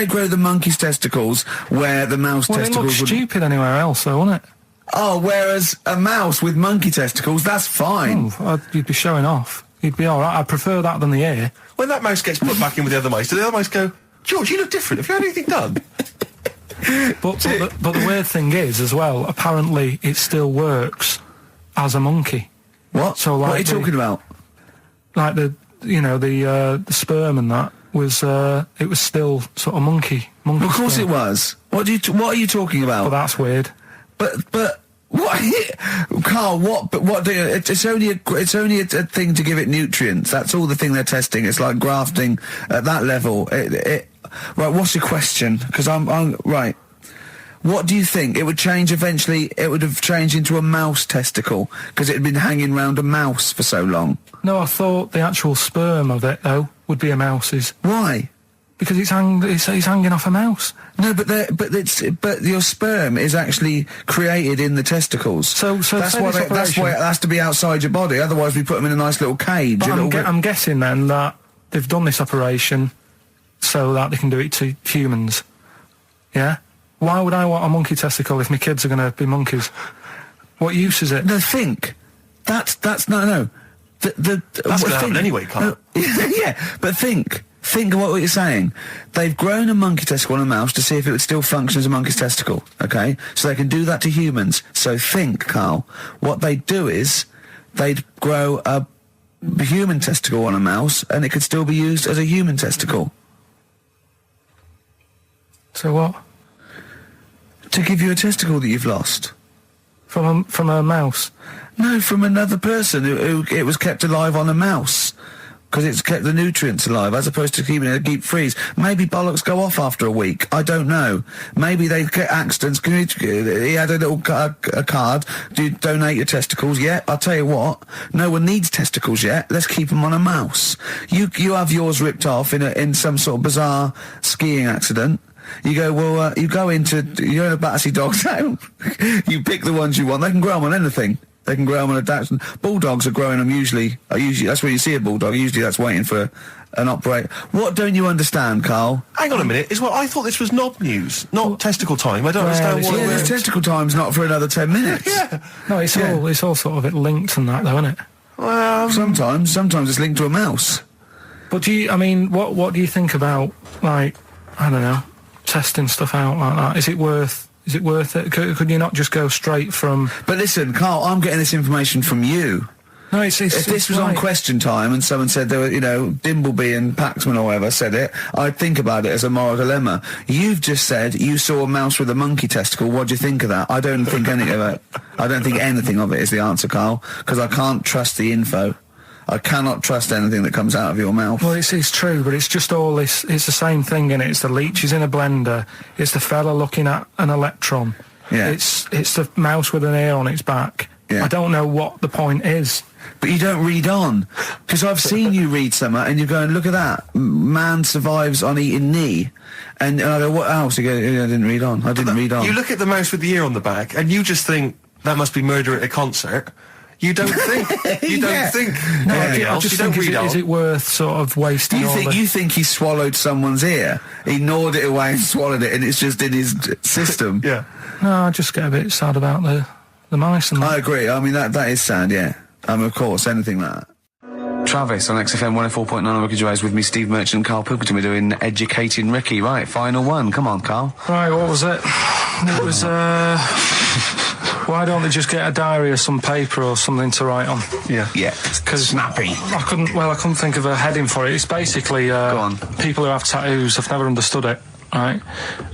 grow the monkey's testicles where the mouse Well, it looked testicles would? stupid anywhere else, though, wouldn't it? Oh, whereas a mouse with monkey testicles, that's fine. You'd be showing off. You'd be all right. I'd prefer that than the ear. When that mouse gets put back in with the other mice, do the other mice go, George, you look different. Have you had anything done? But the weird thing is, as well, apparently it still works as a monkey. What? So, what are you like talking about? Like the sperm and that was it was still sort of monkey. Of course sperm. it was. What are you talking But about? that's weird. But what, Carl? What? But what? It's only a thing to give it nutrients. That's all the thing they're testing. It's like grafting at that level. Right. What's your question? Because I'm right. What do you think? It would change eventually. It would have changed into a mouse testicle because it had been hanging round a mouse for so long. No, I thought the actual sperm of it though would be a mouse's Why? because it's hanging off a mouse. No, but your sperm is actually created in the testicles. So that's say why this that's why operation- it has to be outside your body. Otherwise, we put them in a nice little cage. But a little bit- I'm guessing then that they've done this operation so that they can do it to humans. Yeah. Why would I want a monkey testicle if my kids are going to be monkeys? What use is it? No, think. That's no. That's going to happen anyway, Carl. Yeah, but think of what you're saying. They've grown a monkey testicle on a mouse to see if it would still function as a monkey's testicle, okay? So they can do that to humans. So think, Carl, what they'd do is they'd grow a human testicle on a mouse and it could still be used as a human testicle. So what? To give you a testicle that you've lost. From a mouse? No, from another person who it was kept alive on a mouse. Because it's kept the nutrients alive, as opposed to keeping it in a deep freeze. Maybe bollocks go off after a week. I don't know. Maybe they get accidents. He had a little a card. Do you donate your testicles? Yeah, I'll tell you what. No one needs testicles yet. Let's keep them on a mouse. You have yours ripped off in some sort of bizarre skiing accident. You go, well, you're in a Battersea Dog Town. You pick the ones you want. They can grow them on anything. They can grow them on a Dachshund. Bulldogs are growing them usually that's where you see a bulldog. Usually that's waiting for an operator. What don't you understand, Carl? Hang on a minute. I thought this was knob news, not testicle time. I don't understand Yeah, why. this testicle time's not for another 10 minutes. Yeah. No, it's all sort of linked and that, though, isn't it? Well, Sometimes it's linked to a mouse. But what do you think about, like, I don't know, testing stuff out like that? Is it worth it? Could you not just go straight from... But listen, Carl, I'm getting this information from you. No, If this was on Question Time and someone said there were, Dimbleby and Paxman or whatever said it, I'd think about it as a moral dilemma. You've just said you saw a mouse with a monkey testicle. What do you think of that? I don't think anything of it. I don't think anything of it is the answer, Carl, because I can't trust the info. I cannot trust anything that comes out of your mouth. Well, it's true, but it's just all this. It's the same thing, innit? It's the leeches in a blender. It's the fella looking at an electron. Yeah. It's the mouse with an ear on its back. Yeah. I don't know what the point is. But you don't read on. Because I've seen you read something and you're going, look at that. Man survives on eating knee. And I go, what else? You go, I didn't read on. I didn't read on. You look at the mouse with the ear on the back, and you just think that must be murder at a concert. You don't think. You don't Yeah. think. No, anything I else. just You don't think, read on. is it worth sort of wasting all the... You think he swallowed someone's ear? He gnawed it away and swallowed it, and it's just in his system. Yeah. No, I just get a bit sad about the mice and I agree. I mean, that is sad, yeah. Of course, anything like that. Travis on XFM 104.9 on Ricky Gervais with me, Steve Merchant and Karl Pilkington. We're doing Educating Ricky. Right, final one. Come on, Karl. Right, what was it? It was, why don't they just get a diary or some paper or something to write on? Yeah. Yeah. Because Snappy. I couldn't think of a heading for it. It's basically Go on. people who have tattoos. I've never understood it, right?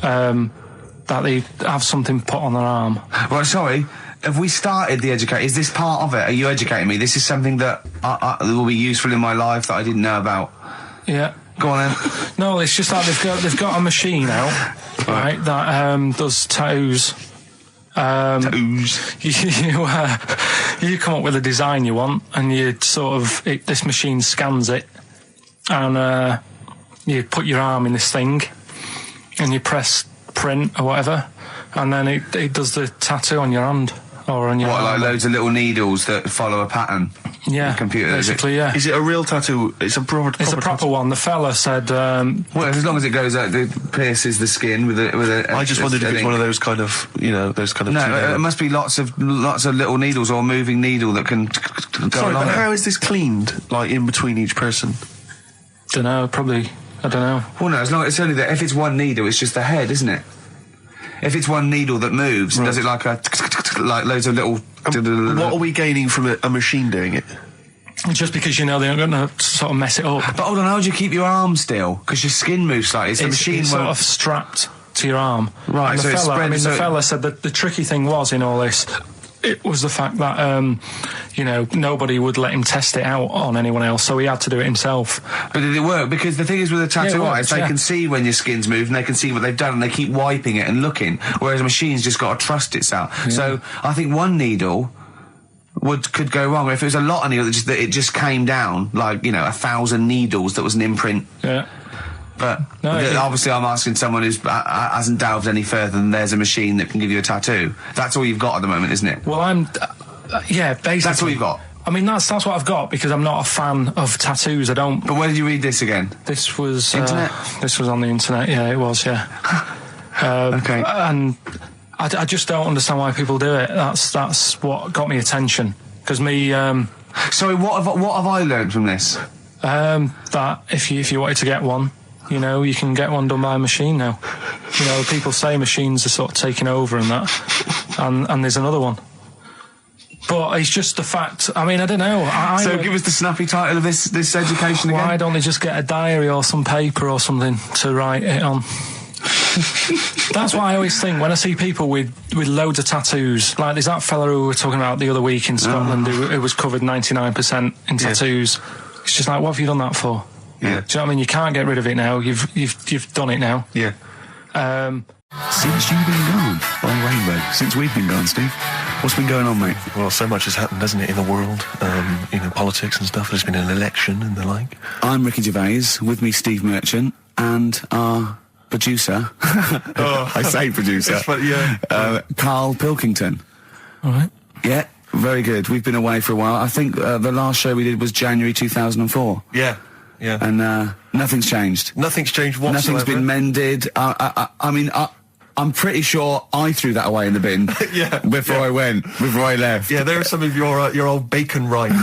That they have something put on their arm. Right, sorry. Have we started the educate? Is this part of it? Are you educating me? This is something that will be useful in my life that I didn't know about. Yeah. Go on then. No, it's just that they've got a machine out, right, that does tattoos. You come up with a design you want, and you sort of this machine scans it, and you put your arm in this thing, and you press print or whatever, and then it does the tattoo on your hand or on your What, like arm. loads of little needles that follow a pattern? Yeah, The computer, is it? basically, yeah. Is it a real tattoo? It's a proper. It's a proper one. The fella said, Well, as long as it goes out, it pierces the skin with a. I just wondered if it's one of those kind of, those kind of. No, it must be lots of little needles or a moving needle that can go Sorry, along but it. how is this cleaned? Like in between each person? don't know, probably, I don't know. Well, no, as long it's only that. If it's one needle, it's just the head, isn't it? If it's one needle that moves, and does it like like loads of little. What are we gaining from a machine doing it? Just because they're not going to sort of mess it up. But hold on, how do you keep your arm still? Because your skin moves slightly. So the machine it's sort won't. of strapped to your arm. Right, And so the it's fella, spread- I mean, so the it- fella said that the tricky thing was in all this, it was the fact that, nobody would let him test it out on anyone else, so he had to do it himself. But did it work? Because the thing is with a tattoo Yeah, it artist, works, they yeah. can see when your skin's moved and they can see what they've done and they keep wiping it and looking, whereas a machine's just got to trust itself. So I think one needle could go wrong. If it was a lot of needles that it just came down, like, 1,000 needles that was an imprint. Yeah. But No, it- obviously I'm asking someone who hasn't delved any further than there's a machine that can give you a tattoo. That's all you've got at the moment, isn't it? Well, basically. That's all you've got. I mean, that's what I've got, because I'm not a fan of tattoos. I don't. But where did you read this again? This was Internet? This was on the internet. Yeah, it was. Yeah. Okay. And I just don't understand why people do it. That's what got me attention. Because me, Sorry, what have I learned from this? that if you wanted to get one, you can get one done by a machine now. People say machines are sort of taking over and that, and there's another one. But it's just the fact. I mean, I don't know. So give us the snappy title of this education again. Why don't they just get a diary or some paper or something to write it on? That's what I always think when I see people with loads of tattoos. Like there's that fella who we were talking about the other week in Scotland who was covered 99% in tattoos. It's just like, what have you done that for? Yeah. Do you know what I mean? You can't get rid of it now. You've done it now. Yeah. Since you've been gone on Rainbow, since we've been gone, Steve, what's been going on, mate? Well, so much has happened, hasn't it, in the world? Politics and stuff. There's been an election and the like. I'm Ricky Gervais, with me Steve Merchant, and our producer, I say producer, It's funny, yeah. Karl Pilkington. All right. Yeah, Very good. We've been away for a while. I think the last show we did was January 2004. Yeah. And nothing's changed. Nothing's changed whatsoever. Nothing's been mended. I mean, I'm pretty sure I threw that away in the bin before I left. Yeah, there are some of your old bacon rinds.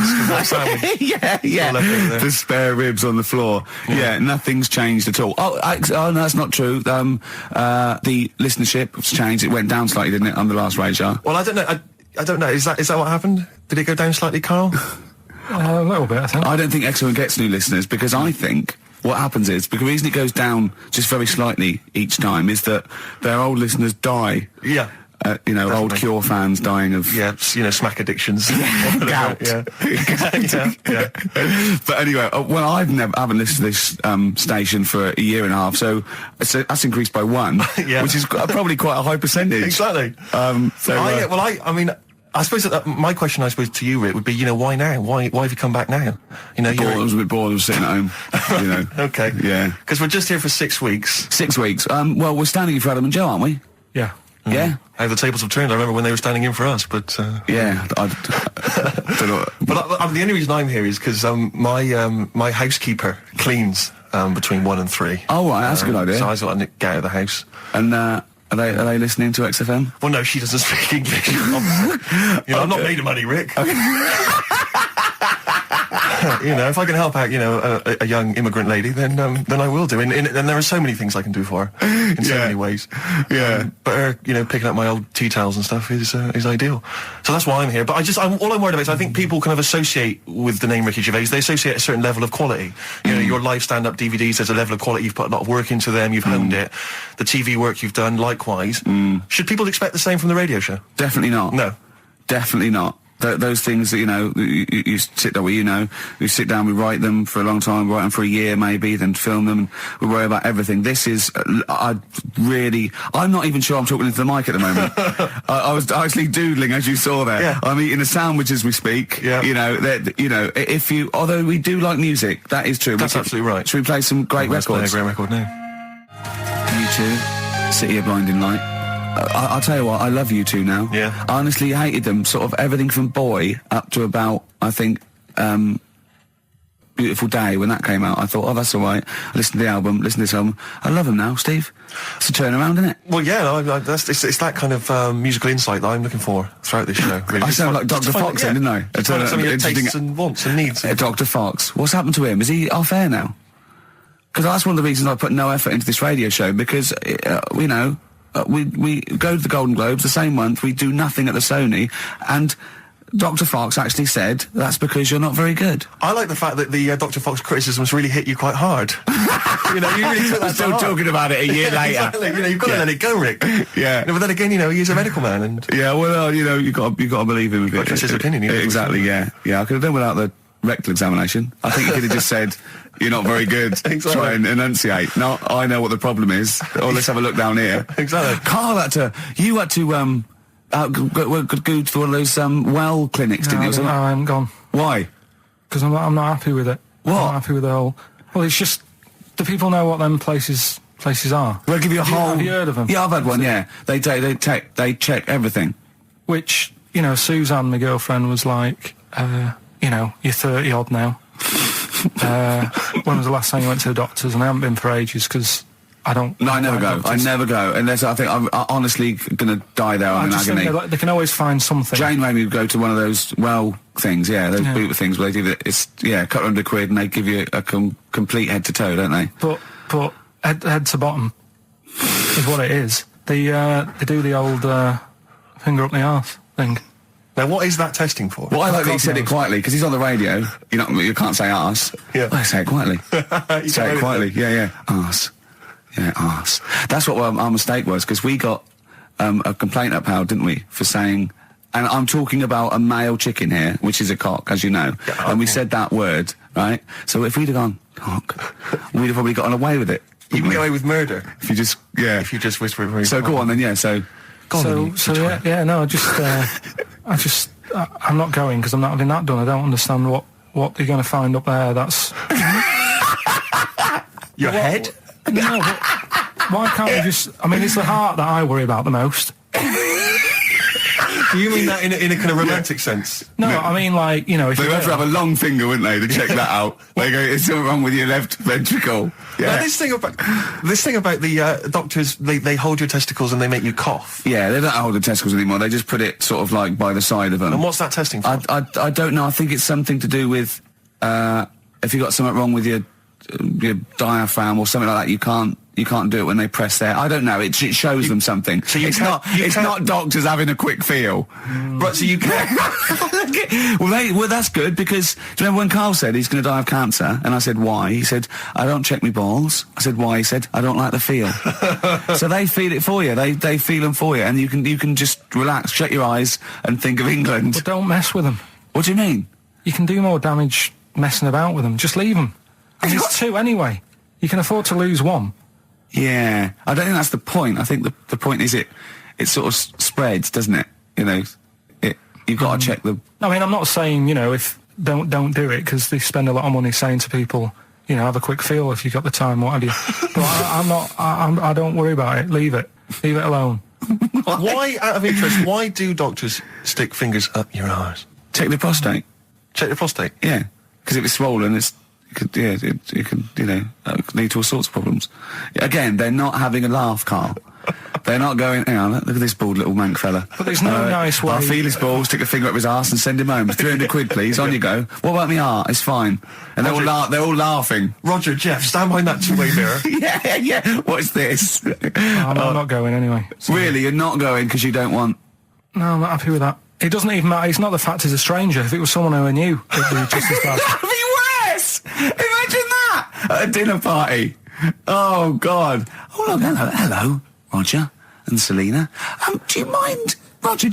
yeah. The spare ribs on the floor. Yeah, nothing's changed at all. Oh, no, that's not true. The listenership has changed. It went down slightly, didn't it, on the last radio show? Well, I don't know. I don't know. Is that what happened? Did it go down slightly, Carl? A little bit, I think. I don't think Excellent gets new listeners because I think what happens is, because the reason it goes down just very slightly each time is that their old listeners die. Yeah. Definitely. Old Cure fans dying of... Yeah, smack addictions. Gout. Yeah. But anyway, I haven't listened to this station for a year and a half, so that's increased by 1, which is probably quite a high percentage. Exactly. I mean... I suppose that my question, to you, Rick, would be, why now? Why have you come back now? I was a bit bored of sitting at home. Okay. Yeah. Because we're just here for 6 weeks. 6 weeks. Well, we're standing in for Adam and Joe, aren't we? Yeah. Yeah. How the tables have turned. I remember when they were standing in for us, but... Yeah. I don't know. But the only reason I'm here is because my housekeeper cleans between 1 and 3. Oh, right, that's a good idea. So I just want to get out of the house. And, Are they listening to XFM? Well, no, she doesn't speak English. I'm not made of money, Rick. Okay. If I can help out, a young immigrant lady, then I will do. And there are so many things I can do for her in so many ways. Yeah. But her, picking up my old tea towels and stuff is ideal. So that's why I'm here. But all I'm worried about is I think people kind of associate with the name Ricky Gervais. They associate a certain level of quality. Your live stand-up DVDs, there's a level of quality. You've put a lot of work into them. You've honed it. The TV work you've done, likewise. Should people expect the same from the radio show? Definitely not. No. Definitely not. Those things that, you sit down, we sit down, we write them for a long time, write them for a year maybe, then film them, and we worry about everything. This is, I'm not even sure I'm talking into the mic at the moment. I was actually doodling, as you saw there. Yeah. I'm eating a sandwich as we speak. Yeah. Although we do like music, that is true. That's absolutely right. Should we play some great records? Let's play a great record now. U2, City of Blinding Light. I'll tell you what, I love U2 now. Yeah. I honestly hated them, sort of everything from Boy up to about, I think, Beautiful Day, when that came out. I thought, oh, that's all right. I listened to the album, listened to this album. I love them now, Steve. It's a turnaround, isn't it? Well, yeah, it's that kind of musical insight that I'm looking for throughout this show. Really. I sound like Dr. Fox then, didn't I? It's some of your tastes and wants and needs. Dr. Fox. What's happened to him? Is he off air now? Because that's one of the reasons I put no effort into this radio show, because, we go to the Golden Globes the same month, we do nothing at the Sony, and Dr. Fox actually said that's because you're not very good. I like the fact that the Dr. Fox criticisms really hit you quite hard. You really took that still talking about it a year later. Exactly. You've got to let it go, Rick. Yeah. But then again, he's a medical man, and you got to believe him a bit. Trust his opinion. Exactly. Yeah. I could have done without the rectal examination. I think he could have just said, you're not very good. Exactly. Try and enunciate. No, I know what the problem is. Or let's have a look down here. Exactly. Carl had to go to one of those well clinics, didn't you? No, I haven't gone. Why? Because I'm not happy with it. What? I'm not happy with the whole... Well, it's just... Do people know what them places are? We'll give you a whole... Have you heard of them? Yeah, I've had one, yeah. They check everything. Which, Suzanne, my girlfriend, was like, you're 30-odd now. When was the last time you went to the doctors? And I haven't been for ages because I don't... No, I never go. Doctors. I never go. Unless I think I'm honestly going to die there in agony. Think they can always find something. Jane made me go to one of those things, those boot things where they do it's couple £100 and they give you a complete head to toe, don't they? But head to bottom is what it is. They do the old finger up the arse thing. Now, what is that testing for? Well, I like that he said it quietly, because he's on the radio. You can't say arse. Yeah. I say it quietly. Say it quietly. Yeah. Arse. Yeah, arse. That's what our mistake was, because we got a complaint upheld, didn't we, for saying... And I'm talking about a male chicken here, which is a cock, as you know. Yeah, and we said that word, right? So if we'd have gone, cock, we'd have probably gotten away with it. You can get away with murder. If you just, If you just whisper it very So go on then, I'm not going because I'm not having that done. I don't understand what you're going to find up there. That's your head. No, but why can't we just? I mean, it's the heart that I worry about the most. Do you mean that in a kind of romantic sense? No, I mean, like, you know, if They'd you have to have a long finger, wouldn't they, to check that out? They go, "Is something wrong with your left ventricle?" Now, Yeah. this thing about the doctors, they hold your testicles and they make you cough. Yeah, they don't hold the testicles anymore. They just put it sort of like by the side of them. And what's that testing for? I don't know. I think it's something to do with if you got something wrong with your diaphragm or something like that. You can't do it when they press there. I don't know. It shows them something. So you it's can't- not. you It's can't- not doctors having a quick feel. Right, so you can't. Well, that's good because do you remember when Carl said he's going to die of cancer? And I said why? He said I don't check my balls. I said why? He said I don't like the feel. So they feel it for you. They feel them for you, and you can just relax, shut your eyes, and think of England. But don't mess with them. What do you mean? You can do more damage messing about with them. Just leave them. And it's two anyway. You can afford to lose one. Yeah, I don't think that's the point. I think the point is it sort of spreads, doesn't it? You know, you've got to check the. I mean, I'm not saying, you know, if don't do it because they spend a lot of money saying to people, you know, have a quick feel if you got the time, what have you. But I don't worry about it. Leave it alone. Why, out of interest, why do doctors stick fingers up your arse? Check the prostate. Check the prostate. Yeah, because if it's swollen, it could lead to all sorts of problems. Again, they're not having a laugh, Carl. They're not going, hang on, look at this bald little mank fella. But there's no nice way. I'll feel his balls, stick a finger up his arse and send him home. 300 quid, please, on you go. What about me art? It's fine. And they're all laughing. Roger, Jeff, stand behind that two-way mirror. Yeah, what's this? I'm not going anyway. So. Really, you're not going because you don't want... No, I'm not happy with that. It doesn't even matter. It's not the fact he's a stranger. If it was someone who I knew, it'd be just as bad. That'd be worse! Imagine that! At a dinner party. Oh, God. Oh, look, hello, Roger and Selena. Do you mind, Roger,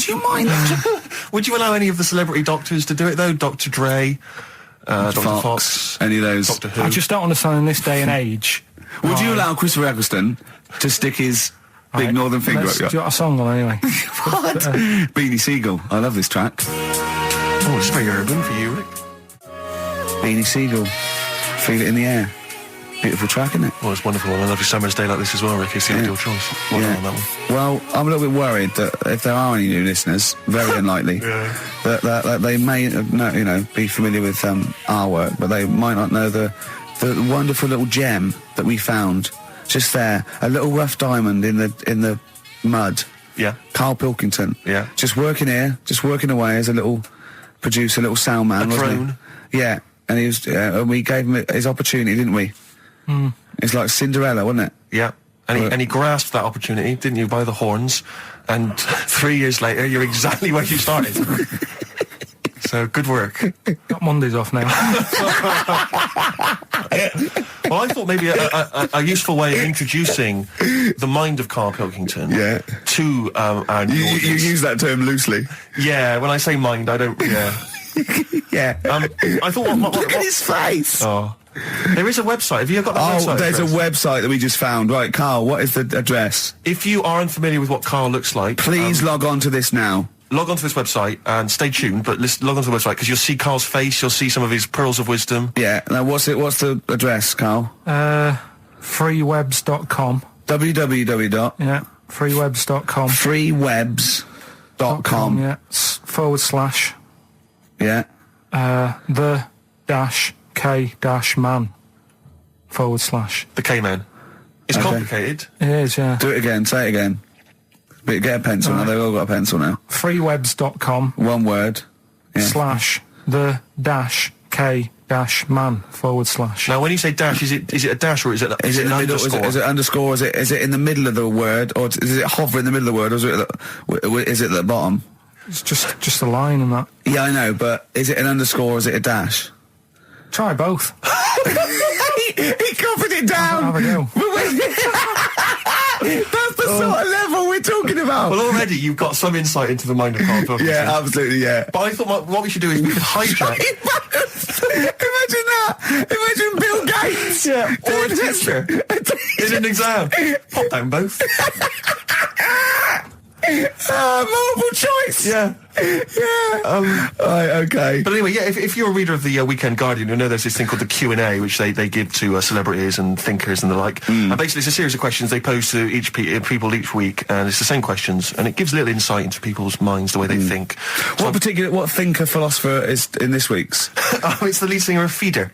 Would you allow any of the celebrity doctors to do it, though? Dr. Dre, Dr. Fox, any of those? Doctor Who? I just don't understand in this day and age. Would you allow Christopher Eccleston to stick his big northern finger up Do your... you got a song on anyway? What? Beanie Siegel. I love this track. Oh, it's very urban for you, Rick. Beanie Siegel. Feel it in the air. Beautiful track, isn't it? Well, it's wonderful on a lovely summer's day like this as well, Rick. It's the ideal choice. Well done on that one. Well, I'm a little bit worried that if there are any new listeners, very unlikely, that they may be familiar with our work, but they might not know the wonderful little gem that we found just there, a little rough diamond in the mud. Yeah. Karl Pilkington. Yeah. Just working here, just working away as a little producer, little sound man, A wasn't drone. he? Yeah. And he was, and we gave him his opportunity, didn't we? It's like Cinderella, wasn't it? Yeah. And he grasped that opportunity, didn't you, by the horns. And 3 years later, you're exactly where you started. So, good work. Got Mondays off now. Well, I thought maybe a useful way of introducing the mind of Karl Pilkington to our new You audience. use that term loosely. Yeah, when I say mind, I don't... Yeah. Yeah. I thought... Look at his face. Oh. There is a website. Have you got that website? Oh, there's address? a website that we just found. Right, Carl, what is the address? If you are unfamiliar with what Karl looks like... Please log on to this now. log onto this website and stay tuned, but log onto the website because you'll see Karl's face, you'll see some of his pearls of wisdom. Yeah. Now, what's the address, Carl? Freewebs.com. www. Yeah, freewebs.com. Freewebs.com. Yeah, / Yeah. the K-man / The K-Man. It's Okay. complicated. It is, yeah. Do it again. Say it again. But get a pencil now. They've all got a pencil now. Freewebs.com One word. Yeah. / the K-man / Now, when you say dash, is it a dash or is it Is it in an the middle? underscore? Is it underscore? Is it in the middle of the word, or is it hover in the middle of the word, or is it at the bottom? It's just a line and that. Yeah, I know, but is it an underscore or is it a dash? Try both. he covered it down. Have a go. That's the sort of level we're talking about. Well, already you've got some insight into the mind of Karl Pilkington. Yeah, absolutely, yeah. But I thought what we should do is we could hijack. Imagine that. Imagine Bill Gates. Yeah, or a teacher in an exam. Pop down both. Multiple choice. Yeah. Yeah. Right, okay. But anyway, yeah, if you're a reader of the Weekend Guardian, you'll know there's this thing called the Q&A, which they give to celebrities and thinkers and the like. And basically it's a series of questions they pose to people each week, and it's the same questions, and it gives a little insight into people's minds, the way they think. So What thinker philosopher is in this week's? oh, it's the lead singer of Feeder.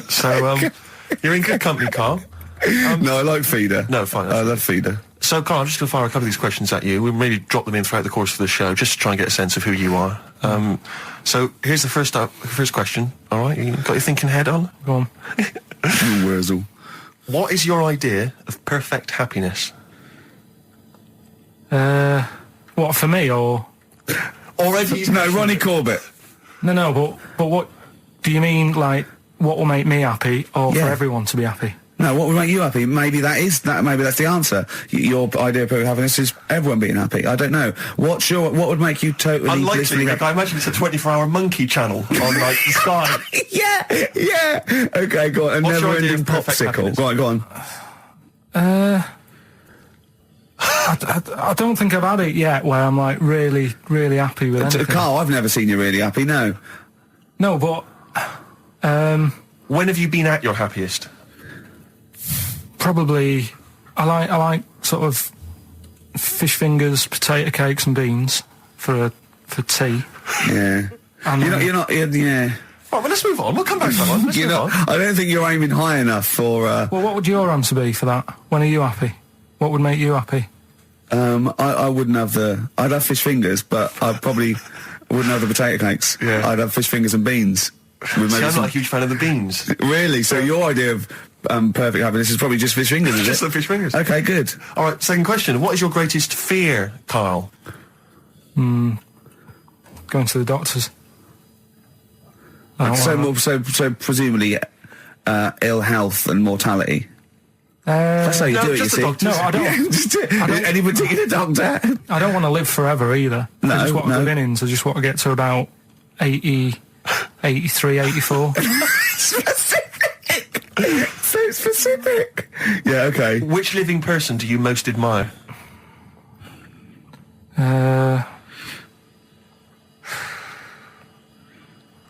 So, you're in good company, Carl. No, I like Feeder. No, fine. I love Feeder. So, Carl, I'm just going to fire a couple of these questions at you. We'll maybe drop them in throughout the course of the show, just to try and get a sense of who you are. So, here's the first question. All right, you got your thinking head on? Go on. Wurzel. What is your idea of perfect happiness? What, for me, or... Already? No, Ronnie Corbett. No, but what do you mean, like, what will make me happy, or Yeah. for everyone to be happy? No, what would make you happy? Maybe that's the answer. Your idea of perfect happiness is everyone being happy. I don't know. What would make you totally Unlikely, blissfully Rick. I imagine it's a 24-hour monkey channel on, like, the Sky. Yeah. Okay, go on. A What's your idea never-ending of perfect popsicle. happiness? Go on. I don't think I've had it yet where I'm, like, really, really happy with anything. Carl, I've never seen you really happy. No. No, but... When have you been at your happiest? Probably, I like sort of fish fingers, potato cakes, and beans for tea. Yeah. And, You're not. Yeah. Right, well, let's move on. We'll come back to that one. Let's You're move not. on. I don't think you're aiming high enough for. Well, what would your answer be for that? When are you happy? What would make you happy? I wouldn't have the. I'd have fish fingers, but I probably wouldn't have the potato cakes. Yeah. I'd have fish fingers and beans. With See, maybe I'm some- not a huge fan of the beans. Really? So your idea of perfect happiness is probably just fish fingers, is Just it? the fish fingers. Okay, good. All right, second question. What is your greatest fear, Carl? Going to the doctors. I don't want So presumably ill health and mortality. That's how you No, do it, you just the see. doctors. No, I don't. Yeah, just any particular doctor? I don't want to live forever either. I No, just want no. good innings. I just want to get to about 80, 83, 84. Specific. So specific. Yeah, okay. Which living person do you most admire?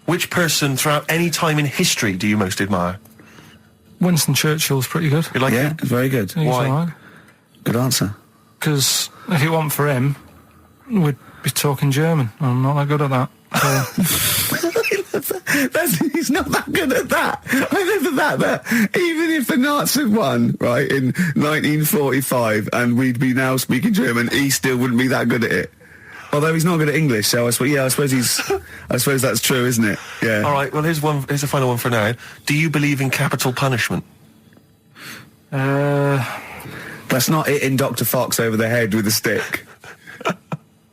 Which person throughout any time in history do you most admire? Winston Churchill's pretty good. You like Yeah, him? it's very good. Why? Good answer. Because if it wasn't for him, we'd be talking German. I'm not that good at that. So, He's not that good at that. I love that even if the Nazis won, right, in 1945, and we'd be now speaking German, he still wouldn't be that good at it. Although he's not good at English, so I suppose that's true, isn't it? Yeah. All right, well, here's the final one for now. Do you believe in capital punishment? That's not hitting Dr. Fox over the head with a stick.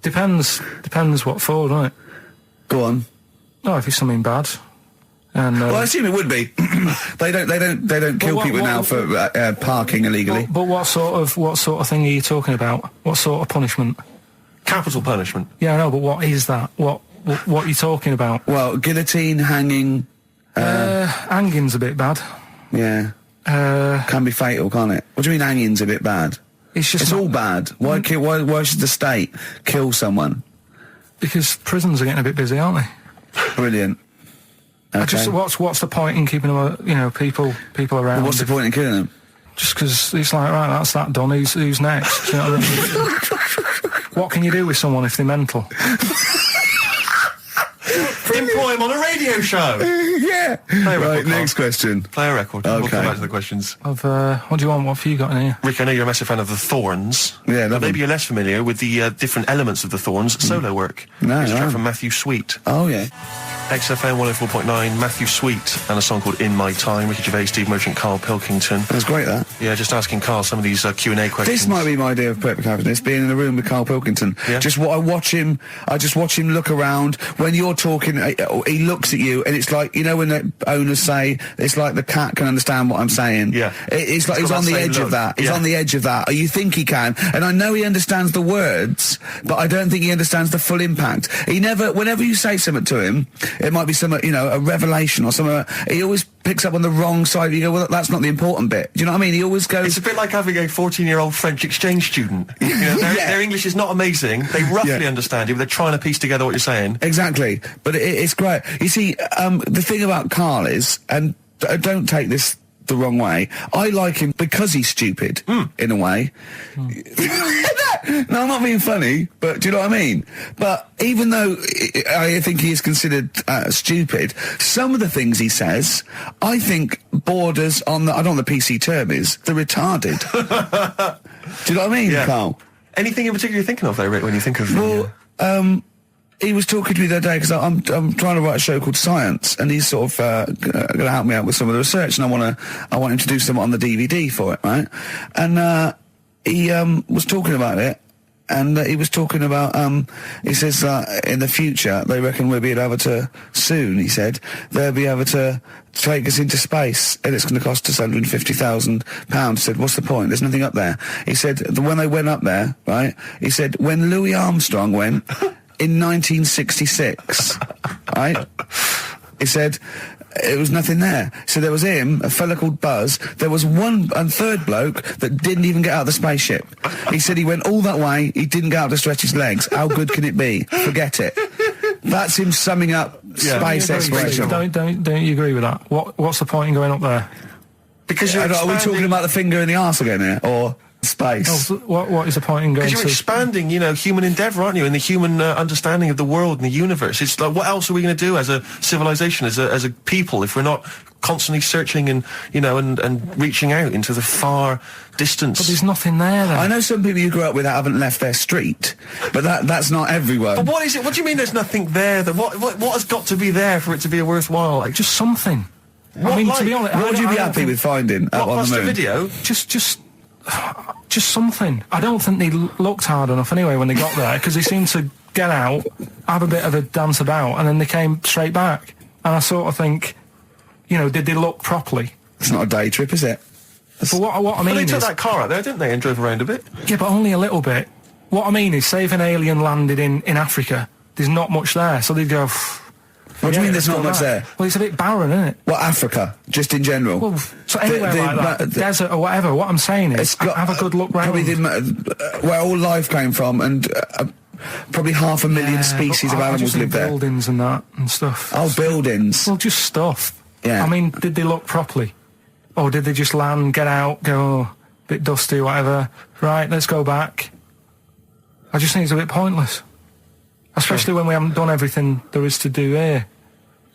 depends what for, doesn't it? Go on. No, if it's something bad. And Well, I assume it would be. They don't kill what- people what- now for parking illegally. but what sort of thing are you talking about? What sort of punishment? Capital punishment. Yeah, I know, but what is that? What are you talking about? Well, guillotine, hanging, Hanging's a bit bad. yeah, Uh, can be fatal, can't it? What do you mean hanging's a bit bad? it's just It's not- all bad. Why should the state kill someone? because prisons are getting a bit busy, aren't they? Brilliant. I Okay. just what's the point in keeping them, people around? What's the point in killing them? Just because it's like, right, that's that done. Who's next? Do you know what I mean? What can you do with someone if they're mental? Employ him on a radio show. Yeah. Play a record, Right, Carl. next question. Play a record. We'll Okay. come back to the questions. What do you want? What have you got in here? Rick, I know you're a massive fan of the Thorns. Yeah, but love maybe them. you're less familiar with the different elements of the Thorns solo work. No, It's a track no. from Matthew Sweet. Oh, yeah. XFM 104.9, Matthew Sweet, and a song called In My Time. Ricky Gervais, Steve Merchant, Karl Pilkington. That's great, that. Yeah, just asking Karl some of these Q&A questions. This might be my idea of perfect happiness, being in a room with Karl Pilkington. Yeah. Just what I just watch him look around. When you're talking, he looks at you, and it's like, you know when the owners say, it's like the cat can understand what I'm saying. Yeah. It's like It's he's got on that the same edge look. of that. He's Yeah. on the edge of that. Or you think he can. And I know he understands the words, but I don't think he understands the full impact. Whenever you say something to him, it might be some, a revelation or something. He always picks up on the wrong side. You go, well, that's not the important bit. Do you know what I mean? He always goes. It's a bit like having a 14-year-old French exchange student. You know, their English is not amazing. They roughly understand you, but they're trying to piece together what you're saying. Exactly. But it's great. You see, the thing about Karl is, and don't take this the wrong way, I like him because he's stupid, in a way. No, I'm not being funny, but do you know what I mean? But even though I think he is considered stupid, some of the things he says, I think borders on I don't know what the PC term is, the retarded. Do you know what I mean, Karl? Anything in particular you're thinking of, though, Rick, when you think of... Well, he was talking to me the other day because I'm trying to write a show called Science, and he's sort of going to help me out with some of the research, and I want him to do some on the DVD for it, right? And he was talking about it, and he was talking about he says that in the future they reckon we'll be able to soon. He said they'll be able to take us into space, and it's going to cost us £150,000. He said, what's the point? There's nothing up there. He said when they went up there, right? He said when Louis Armstrong went. In 1966, right? He said it was nothing there. So there was him, a fella called Buzz. There was one and third bloke that didn't even get out of the spaceship. He said he went all that way. He didn't get out to stretch his legs. How good can it be? Forget it. That's him summing up space exploration. Don't you agree with that? What's the point in going up there? Because are we talking about the finger in the arse again here, or space? Oh, what is the point in going to... Because you're expanding, human endeavour, aren't you? And the human understanding of the world and the universe. It's like, what else are we going to do as a civilization, as a people, if we're not constantly searching and, and reaching out into the far distance? But there's nothing there, then. I know some people you grew up with that haven't left their street, but that's not everyone. But what is it? What do you mean there's nothing there? What has got to be there for it to be a worthwhile? Like, just something. I mean, to be honest... What would you be happy with finding out on the moon? A video? Just something. I don't think they looked hard enough anyway when they got there, because they seemed to get out, have a bit of a dance about, and then they came straight back. And I sort of think, did they look properly? It's not a day trip, is it? But what I mean But they is... took that car out there, didn't they, and drove around a bit? Yeah, but only a little bit. What I mean is, say if an alien landed in Africa, there's not much there, so they'd go... What do you mean there's not much there? Well, it's a bit barren, isn't it? Well, Africa, just in general. Well, so anywhere like that, desert or whatever. What I'm saying is, have a good look round. Probably where all life came from, and probably 500,000 species of animals live there. Buildings and that and stuff. Oh, buildings. Well, just stuff. Yeah. I mean, did they look properly, or did they just land, get out, go bit dusty, whatever? Right, let's go back. I just think it's a bit pointless, especially when we haven't done everything there is to do here.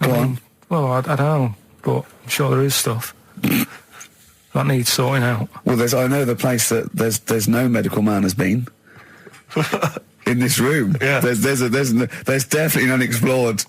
Go on. Well, I don't know, but I'm sure there is stuff that needs sorting out. Well, I know the place that there's no medical man has been in this room. Yeah. There's definitely an unexplored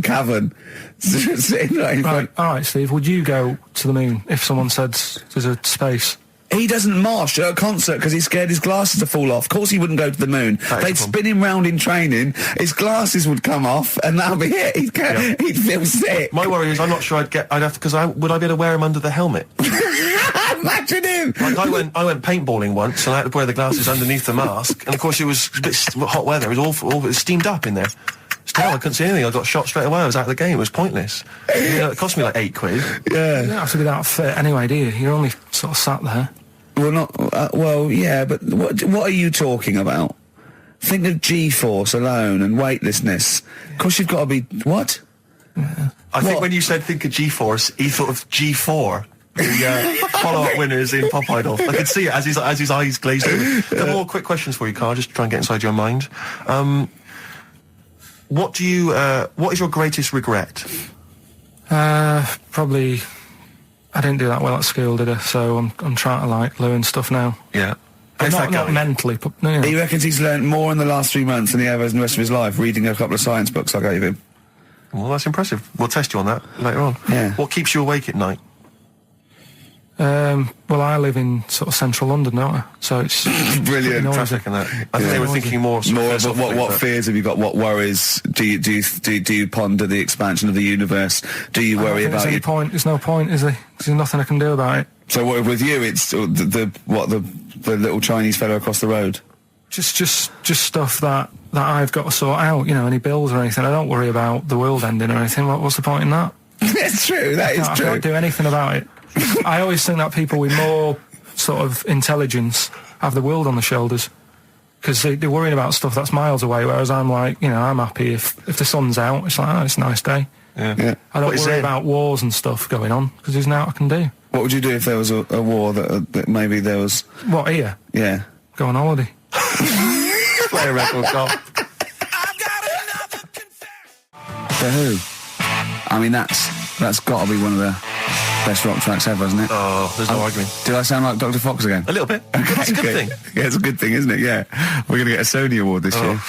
cavern sitting right in front. All right, Steve. Would you go to the moon if someone said there's a space? He doesn't march at a concert because he's scared his glasses to fall off. Of course he wouldn't go to the moon. They'd spin him round in training, his glasses would come off, and that'll be it. He'd feel sick. My worry is I'm not sure would I be able to wear him under the helmet? Imagine him! Like I went paintballing once, and I had to wear the glasses underneath the mask, and of course it was a bit hot weather, it was awful, it was steamed up in there. Still, I couldn't see anything. I got shot straight away. I was out of the game. It was pointless. It cost me like £8. Yeah. You don't have to be that fit anyway, do you? You're only sort of sat there. Well, yeah, but what are you talking about? Think of G-force alone and weightlessness. Of course you've got to be... What? Yeah. I think when you said think of G-force, he thought of G4. The follow-up winners in Pop Idol. I could see it as his eyes glazed over. A couple more quick questions for you, Karl, just to try and get inside your mind. What is your greatest regret? Probably... I didn't do that well at school, did I? So I'm trying to learn stuff now. Yeah. But not mentally, but He reckons he's learned more in the last 3 months than he ever has in the rest of his life, reading a couple of science books I gave him. Well, that's impressive. We'll test you on that later on. Yeah. What keeps you awake at night? Well, I live in sort of central London, don't I? So it's brilliant traffic and that. I think they were thinking more of what fears have you got? What worries do you ponder the expansion of the universe? Do you worry about it? There's no point, is there? There's nothing I can do about it. So with you, it's the little Chinese fellow across the road. Just stuff that I've got to sort out. Any bills or anything. I don't worry about the world ending or anything. What's the point in that? It's true. That is I true. can't do anything about it. I always think that people with more sort of intelligence have the world on their shoulders because they're worrying about stuff that's miles away, whereas I'm like, I'm happy if the sun's out. It's like, it's a nice day. Yeah. I don't What is worry it? about wars and stuff going on because there's nothing I can do. What would you do if there was a war that maybe there was? What, here? Yeah. Go on holiday. Play a record, Carl. The Who. I mean, that's got to be one of the best rock tracks ever, isn't it? Oh, there's no arguing. Did I sound like Dr. Fox again? A little bit. That's a good thing. Yeah, it's a good thing, isn't it? Yeah. We're going to get a Sony award this year.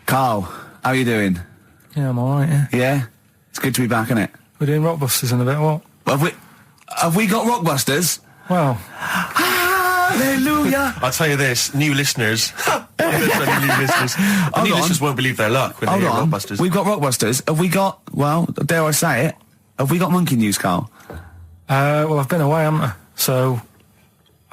Carl, how are you doing? Yeah, I'm alright, yeah. Yeah? It's good to be back, isn't it? We're doing Rockbusters in a bit, what? Have we got Rockbusters? Well, Hallelujah! I'll tell you this, new listeners. New listeners. The Hold new on. listeners won't believe their luck when Hold they hear on. Rockbusters. We've got Rockbusters. Have we got, well, dare I say it, have we got Monkey News, Carl? well, I've been away, haven't I? So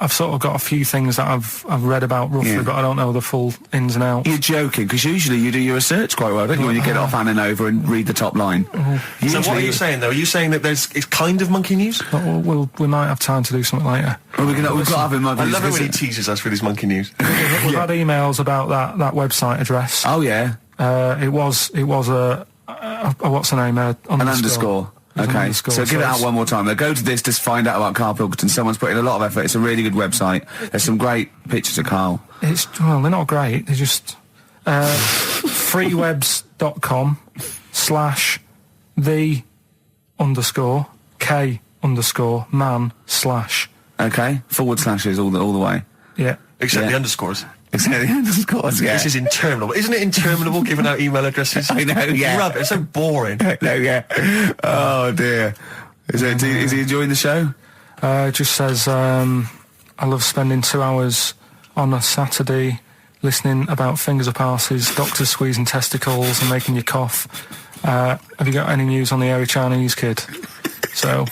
I've sort of got a few things that I've read about roughly, Yeah. but I don't know the full ins and outs. You're joking, because usually you do your research quite well, don't you, when you get off Ann and over and read the top line? So what are you saying, though? Are you saying that it's kind of monkey news? But we might have time to do something later. Well, we've got to have him. I love it when he teases us with his monkey news. We've had emails about that website address. Oh, yeah. It was a what's the name? An underscore. It was an Okay, underscore, so give it out it's- one more time. Now go to this to find out about Karl Pilkington. Someone's put in a lot of effort. It's a really good website. There's some great pictures of Karl. Well, they're not great. They're just freewebs.com/the_k_man/ Okay, forward slashes all the way. Yeah. Except Yeah. the underscores. Except the underscores, yeah. This is interminable. Isn't it interminable giving out email addresses? I know, yeah. Rub, it's so boring. No, yeah. Oh, dear. Is he enjoying the show? It just says, I love spending 2 hours on a Saturday listening about fingers of arses, doctors squeezing testicles and making you cough. Have you got any news on the airy Chinese kid? So,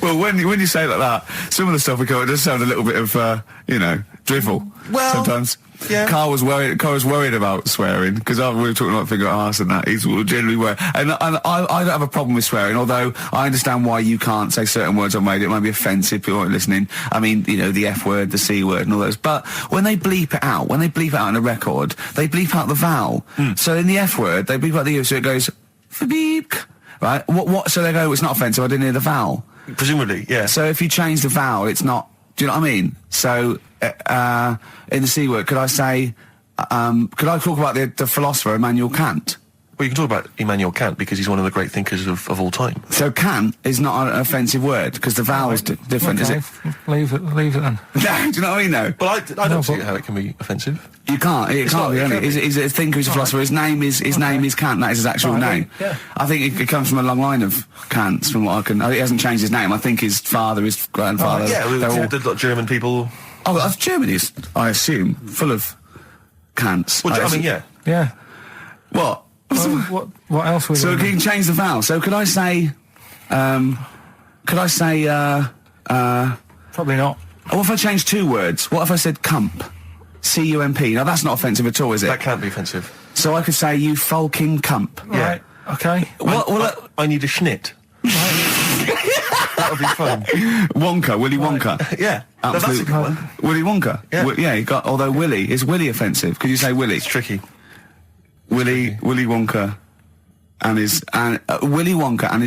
Well, when you say it like that, some of the stuff we got does sound a little bit of, drivel. Well, sometimes. yeah. Carl was worried about swearing, because after we were talking about finger arse and that, he's generally worried. And I don't have a problem with swearing, although I understand why you can't say certain words on radio. It might be offensive, people aren't listening. I mean, the F word, the C word and all those. But when they bleep it out in a record, they bleep out the vowel. So in the F word, they bleep out the U, so it goes, beep. Right? What? So they go, it's not offensive, I didn't hear the vowel. Presumably, yeah. So if you change the vowel, it's not. Do you know what I mean? So in the C word, could I say? Could I talk about the philosopher Immanuel Kant? Well, you can talk about Immanuel Kant because he's one of the great thinkers of all time. So Kant is not an offensive word because the vowel's different, okay, is it? Leave it then. No, do you know what I mean? Though Well, I don't see but- how it can be offensive. you can't. It can't not- be. it Only. can't be. He's a thinker. He's a philosopher. His name is Kant. That is his actual Right, name. yeah. I think it comes from a long line of Kants. From what I can, he hasn't changed his name. I think his father, his grandfather. Yeah, they're all. there's a lot of German people. Oh, that's Germany's. I assume full of Kants. Well, I assume- mean, yeah. Yeah. What? Well, what else we So doing? we can change the vowel. So could I say, Probably not. what if I change 2 words? What if I said cump? C-U-M-P. Now that's not offensive at all, is it? That can't be offensive. So I could say, you fucking cump. Yeah. Right. Okay. I need a schnit. That would be fun. Wonka, Willy Wonka. Yeah. That's a Absolute- good one. Willy Wonka. Yeah. Yeah, you got, although Willy, is Willy offensive? Could you say Willy? It's tricky. Willy Wonka and his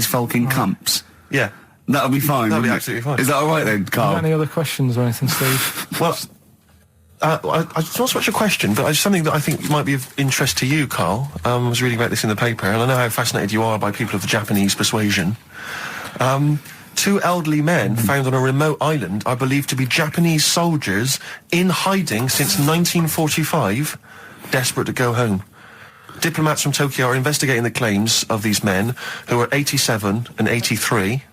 fucking cumps. Yeah. That'll be fine. That'll be wouldn't it? absolutely fine. Is that alright then, You got Carl? any other questions or anything, Steve? Well, it's not so much a question, but it's something that I think might be of interest to you, Carl. I was reading about this in the paper, and I know how fascinated you are by people of the Japanese persuasion. 2 elderly men found on a remote island are believed to be Japanese soldiers in hiding since 1945, desperate to go home. Diplomats from Tokyo are investigating the claims of these men, who are 87 and 83.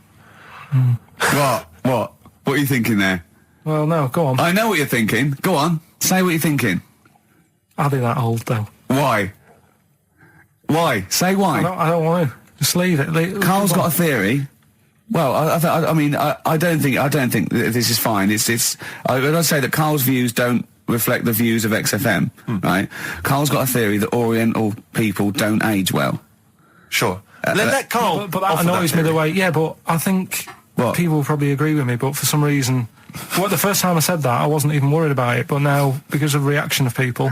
What? What are you thinking there? Well, no, go on. I know what you're thinking. Go on. Say what you're thinking. I'll be that old, though. Why? Why? Say why. I don't want to. Just leave it. Carl's got a theory. Well, I don't think that this is fine. I'd say that Carl's views don't reflect the views of XFM, right? Carl's got a theory that Oriental people don't age well. Sure. let Carl. But that offer annoys me theory. the way. Yeah, but I think What? people will probably agree with me. But for some reason, the first time I said that, I wasn't even worried about it. But now, because of the reaction of people,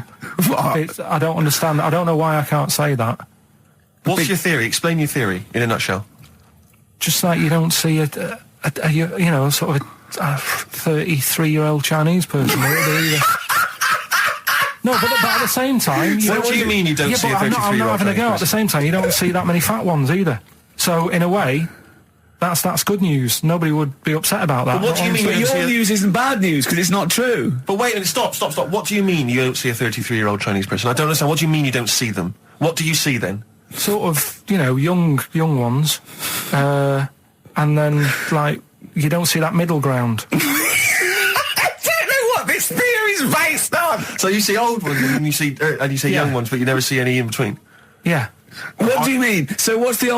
I don't understand. I don't know why I can't say that. What's your theory? Explain your theory in a nutshell. Just like you don't see a sort of a 33-year-old Chinese person either. No, but at the same time... What do you mean you don't see a 33-year-old I'm not having a go. At the same time, you don't see that many fat ones either. So, in a way, that's good news. Nobody would be upset about that. But what do you mean But you don't see your a... news isn't bad news because it's not true. But wait a minute, stop. What do you mean you don't see a 33-year-old Chinese person? I don't understand. What do you mean you don't see them? What do you see then? Sort of, young ones. And then, like, you don't see that middle ground. I don't know what this theory's based on. So you see old ones and you see young ones, but you never see any in between. Yeah. What do you mean? So what's the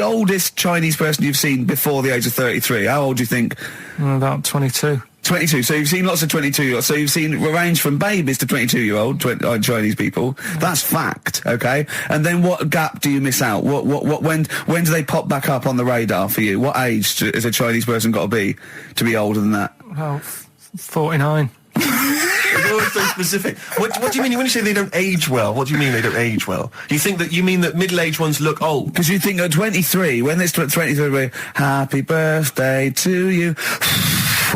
oldest Chinese person you've seen before the age of 33? How old do you think? About 22. 22. So you've seen lots of 22-year-olds. So you've seen a range from babies to 22-year-old Chinese people. That's fact, okay? And then what gap do you miss out? When do they pop back up on the radar for you? What age has a Chinese person got to be older than that? Well, 49. It's always so specific. What do you mean when you say they don't age well? What do you mean they don't age well? You mean that middle-aged ones look old? Because you think at 23, when it's 23, happy birthday to you,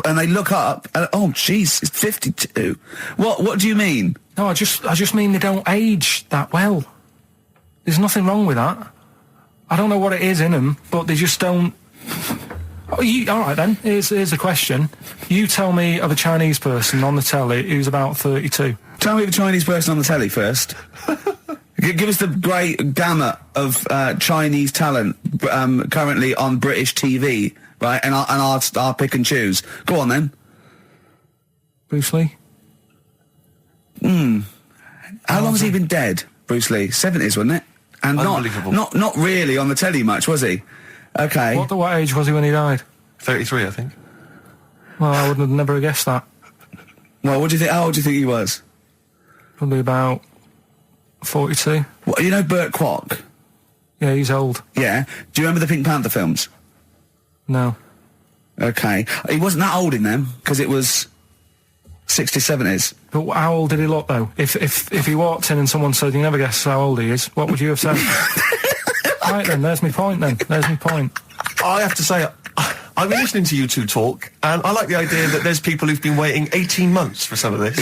and they look up, and, oh, jeez, it's 52. What do you mean? No, I just mean they don't age that well. There's nothing wrong with that. I don't know what it is in them, but they just don't... Oh, all right then, here's a question. You tell me of a Chinese person on the telly who's about 32. Tell me of a Chinese person on the telly first. Give us the great gamut of Chinese talent currently on British TV, right? And I'll pick and choose. Go on then. Bruce Lee? How long has he been dead, Bruce Lee? 70s, wasn't it? And Unbelievable. not really on the telly much, was he? Okay. What age was he when he died? 33, I think. Well, I would have never guessed that. Well, what do you think? How old do you think he was? Probably about 42. What, you know Burt Kwok? Yeah, he's old. Yeah. Do you remember the Pink Panther films? No. Okay. He wasn't that old in them, because it was 60s, 70s. But how old did he look, though? If he walked in and someone said, you never guess how old he is, what would you have said? Right then, there's my point then. There's my point. I have to say, I've been listening to you two talk, and I like the idea that there's people who've been waiting 18 months for some of this.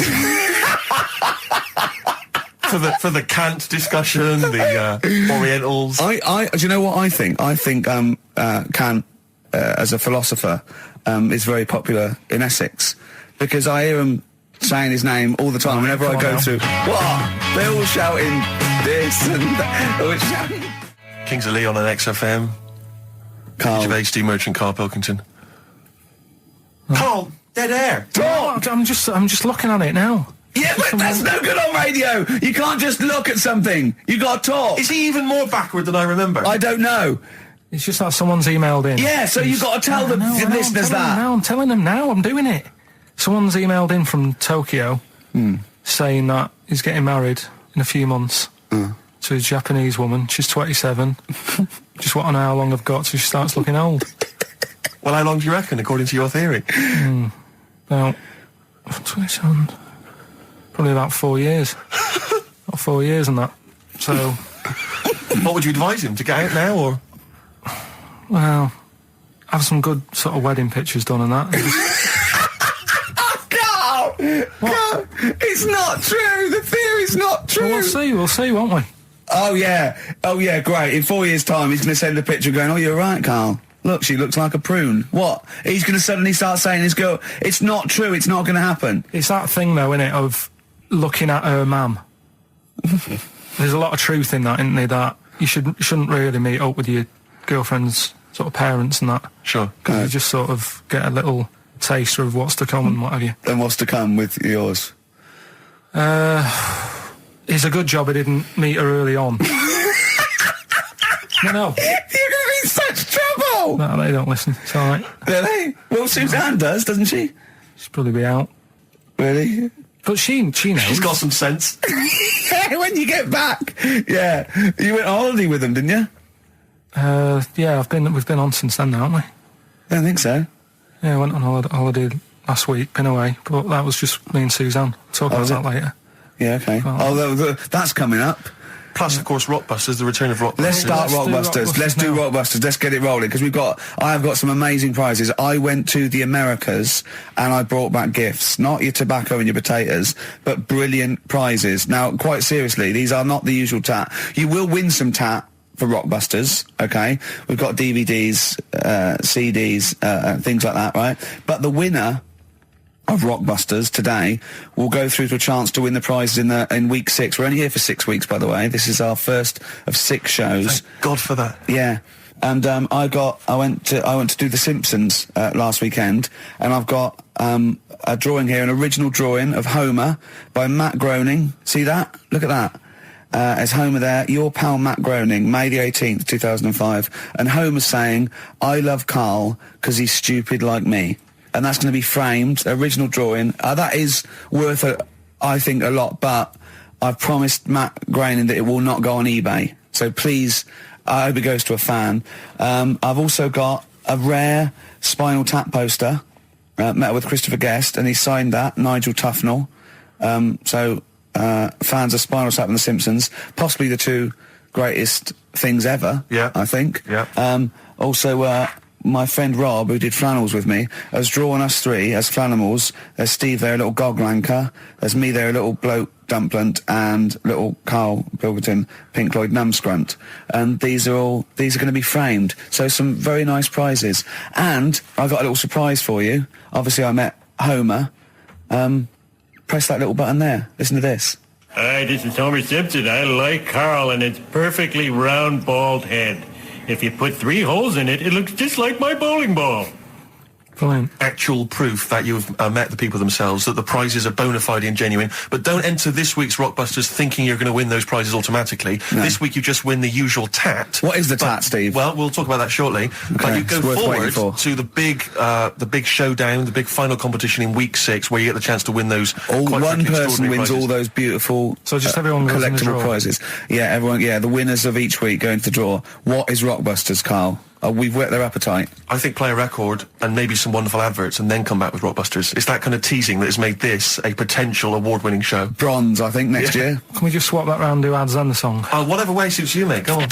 for the Kant discussion, the Orientals. Do you know what I think? I think Kant, as a philosopher, is very popular in Essex, because I hear him saying his name all the time whenever I go to... What? They're all shouting this and that. Kings of Leon on XFM. Carl. Gervais, Steve Merchant, Karl Pilkington. Carl, dead air. Oh, I'm just looking at it now. Yeah, but that's no good on radio. You can't just look at something. You got to talk. Is he even more backward than I remember? I don't know. It's just that someone's emailed in. Yeah, so you got to tell the listeners that. I'm telling them now. I'm doing it. Someone's emailed in from Tokyo saying that he's getting married in a few months to a Japanese woman. She's 27. Just want to know how long I've got till she starts looking old. Well, how long do you reckon, according to your theory? About 27. Probably about 4 years. About 4 years and that. So... What would you advise him, to get out now, or...? Well, have some good sort of wedding pictures done and that. Carl! Carl! It's not true! The theory's not true! Well, we'll see, won't we? Oh yeah, great. In 4 years' time, he's going to send a picture going, oh, you're right, Carl. Look, she looks like a prune. What? He's going to suddenly start saying his girl... It's not true, it's not going to happen. It's that thing, though, innit, of looking at her mum. There's a lot of truth in that, isn't there, that you shouldn't really meet up with your girlfriend's sort of parents and that. Sure. Because you just sort of get a little taster of what's to come and what have you. Then what's to come with yours? It's a good job I didn't meet her early on. No. You're going to be in such trouble! No, they don't listen. It's all right. Really? Well, Suzanne does, doesn't she? She'll probably be out. Really? But she knows. She's got some sense. Yeah, when you get back. Yeah. You went on holiday with them, didn't you? Yeah, we've been on since then, haven't we? I don't think so. Yeah, I went on holiday last week, been away, but that was just me and Suzanne. Talk about that later. Yeah, okay. Well, That's coming up. Plus, of course, Rockbusters, the return of Rockbusters. Let's start Rockbusters. Let's do now. Rockbusters. Let's get it rolling because I have got some amazing prizes. I went to the Americas and I brought back gifts, not your tobacco and your potatoes, but brilliant prizes. Now, quite seriously, these are not the usual tat. You will win some tat for Rockbusters, okay? We've got DVDs, CDs, things like that, right? But the winner of Rockbusters today will go through to a chance to win the prizes in week 6. We're only here for 6 weeks, by the way. This is our first of 6 shows. Thank God for that. Yeah. And I went to do The Simpsons last weekend, and I've got a drawing here, an original drawing of Homer by Matt Groening. See that? Look at that. As Homer there, your pal Matt Groening, May the 18th, 2005. And Homer's saying, I love Carl because he's stupid like me. And that's going to be framed, original drawing. That is worth, I think, a lot, but I've promised Matt Groening that it will not go on eBay. So please, I hope it goes to a fan. I've also got a rare Spinal Tap poster, met with Christopher Guest, and he signed that, Nigel Tufnell. Fans of Spinal Tap and The Simpsons, possibly the 2 greatest things ever, I think. Yeah. Also, my friend Rob, who did flannels with me, has drawn us 3 as Flannimals. There's Steve there, a little goglanker. There's me there, a little bloke dumplant, and little Karl Pilkington, Pink Floyd numscrunt. And these are going to be framed. So some very nice prizes. And I got a little surprise for you. Obviously, I met Homer. Press that little button there. Listen to this. Hi, this is Homer Simpson. I like Carl and its perfectly round, bald head. If you put 3 holes in it, it looks just like my bowling ball. Brilliant. Actual proof that you've met the people themselves, that the prizes are bona fide and genuine. But don't enter this week's Rockbusters thinking you're going to win those prizes automatically. No. This week you just win the usual tat. What is the tat, Steve? Well, we'll talk about that shortly. But you go it's worth waiting forward for. to the big showdown, the big final competition in week 6, where you get the chance to win those. One person extraordinary wins prizes. all those beautiful So just everyone goes in the collectible draw. prizes. Yeah, everyone. Yeah, the winners of each week go into the draw. What is Rockbusters, Carl? We've whet their appetite. I think play a record and maybe some wonderful adverts and then come back with Rockbusters. It's that kind of teasing that has made this a potential award-winning show. Bronze, I think, next year. Can we just swap that round, do ads and the song? Whatever way suits you, mate. Go on.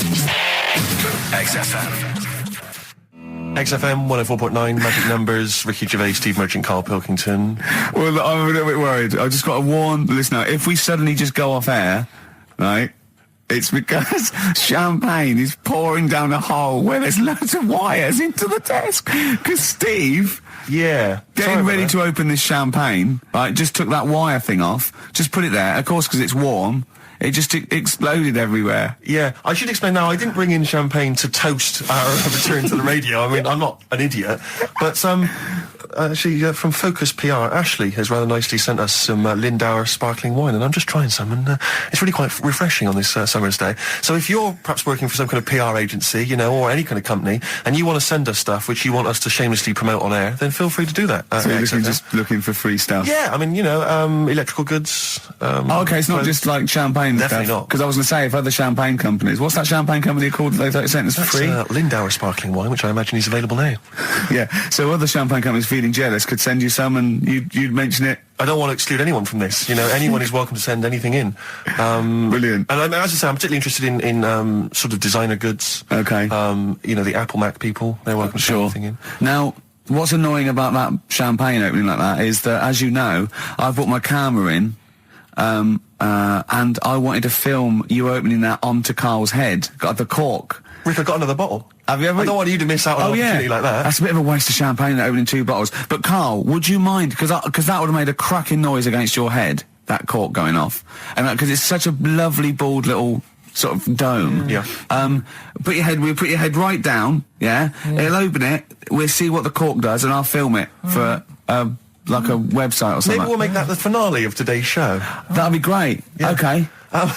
XFM. XFM 104.9, Magic Numbers, Ricky Gervais, Steve Merchant, Karl Pilkington. Well, I'm a little bit worried. I've just got to warn the listener. If we suddenly just go off air, right, it's because champagne is pouring down a hole where there's loads of wires into the desk. Because Steve, Yeah. getting ready to open this champagne, right, just took that wire thing off, just put it there. Of course, because it's warm, it just exploded everywhere. Yeah, I should explain now, I didn't bring in champagne to toast our return to the radio. I mean, I'm not an idiot. But, actually, from Focus PR, Ashley has rather nicely sent us some Lindauer sparkling wine, and I'm just trying some, and it's really quite refreshing on this summer's day. So if you're perhaps working for some kind of PR agency, you know, or any kind of company, and you want to send us stuff which you want us to shamelessly promote on air, then feel free to do that. So you're just looking for free stuff. Yeah, I mean, you know, electrical goods. Oh, okay, it's not clothes. just like champagne and Definitely stuff. not. Because I was going to say, if other champagne companies... What's that champagne company called that they sent us for That's free? Lindauer sparkling wine, which I imagine is available now. Yeah, so other champagne companies feeling jealous could send you some and you'd mention it. I don't want to exclude anyone from this. You know, anyone is welcome to send anything in. Brilliant. And as I say, I'm particularly interested in sort of designer goods. Okay. You know, the Apple Mac people, they're welcome to send anything in. Now, what's annoying about that champagne opening like that is that, as you know, I brought my camera in, and I wanted to film you opening that onto Carl's head. Got the cork. Rick, I got another bottle. Have you ever? I don't want you to miss out on an opportunity like that. That's a bit of a waste of champagne opening 2 bottles. But Carl, would you mind? Because that would have made a cracking noise against your head, that cork going off. And because it's such a lovely, bald little sort of dome. Yeah. We'll put your head right down, yeah? It'll open it, we'll see what the cork does, and I'll film it for, like a website or something. Maybe we'll make that the finale of today's show. That'd be great. Yeah. Okay.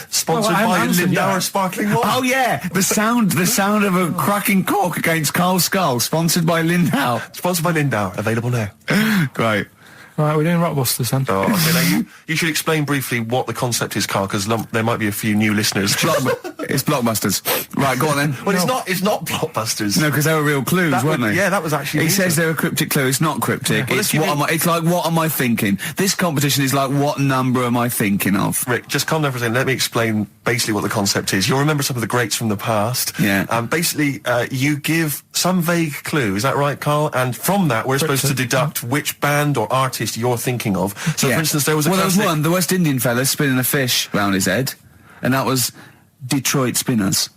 Sponsored Well, by answered, Lindauer yeah. sparkling wine. Oh yeah, the sound of a cracking cork against Carl's skull, sponsored by Lindau. Sponsored by Lindauer, available now. Great. Right, we're doing Rockbusters then. Oh, okay. Now you should explain briefly what the concept is, Carl, because there might be a few new listeners. It's Blockbusters. Right, go on then. Well, it's not Blockbusters. No, because they were real clues, weren't they? Yeah, that was actually. He says they're a cryptic clue. It's not cryptic. Well, It's like, what am I thinking? This competition is like, what number am I thinking of? Rick, just calm down for a second. Let me explain basically what the concept is. You'll remember some of the greats from the past. Yeah. Basically, you give some vague clue. Is that right, Carl? And from that, we're supposed to deduct which band or artist you're thinking of. So, for instance, there was a classic... there was one, the West Indian fella spinning a fish round his head, and that was Detroit Spinners.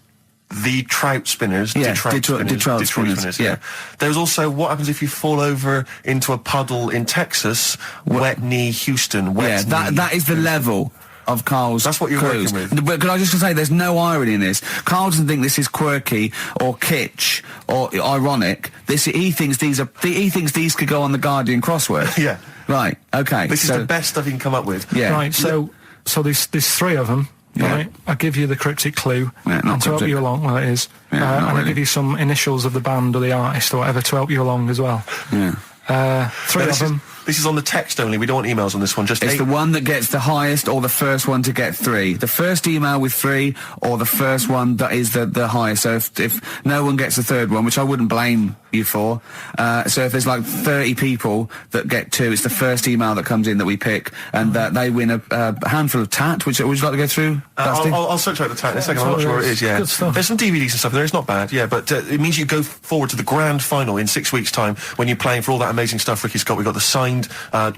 The trout spinners. Yeah, Detroit spinners. Yeah. There's also what happens if you fall over into a puddle in Texas. Wet knee, Houston. Wet knee. That is the level of Carl's That's what you're clues. working with. But can I just say, there's no irony in this. Carl doesn't think this is quirky or kitsch or ironic. He thinks these could go on the Guardian crossword. Yeah. Right. Okay. This is the best stuff you can come up with. Yeah. Right. So there's three of them. Yeah. Right. I'll give you the cryptic clue not and to help cryptic. you along. Well, it is. Yeah, and really. I'll give you some initials of the band or the artist or whatever to help you along as well. Yeah. Three of them. This is on the text only. We don't want emails on this one. Just It's 8. the one that gets the highest or the first one to get 3. The first email with 3 or the first one that is the highest. So if no one gets the third one, which I wouldn't blame you for, so if there's like 30 people that get 2, it's the first email that comes in that we pick, and they win a handful of tat, which would you like to go through? I'll search out the tat in a second. I'm not sure where it is, yeah. Good stuff. There's some DVDs and stuff in there. It's not bad, yeah, but it means you go forward to the grand final in 6 weeks' time when you're playing for all that amazing stuff Ricky's got. We've got the signed,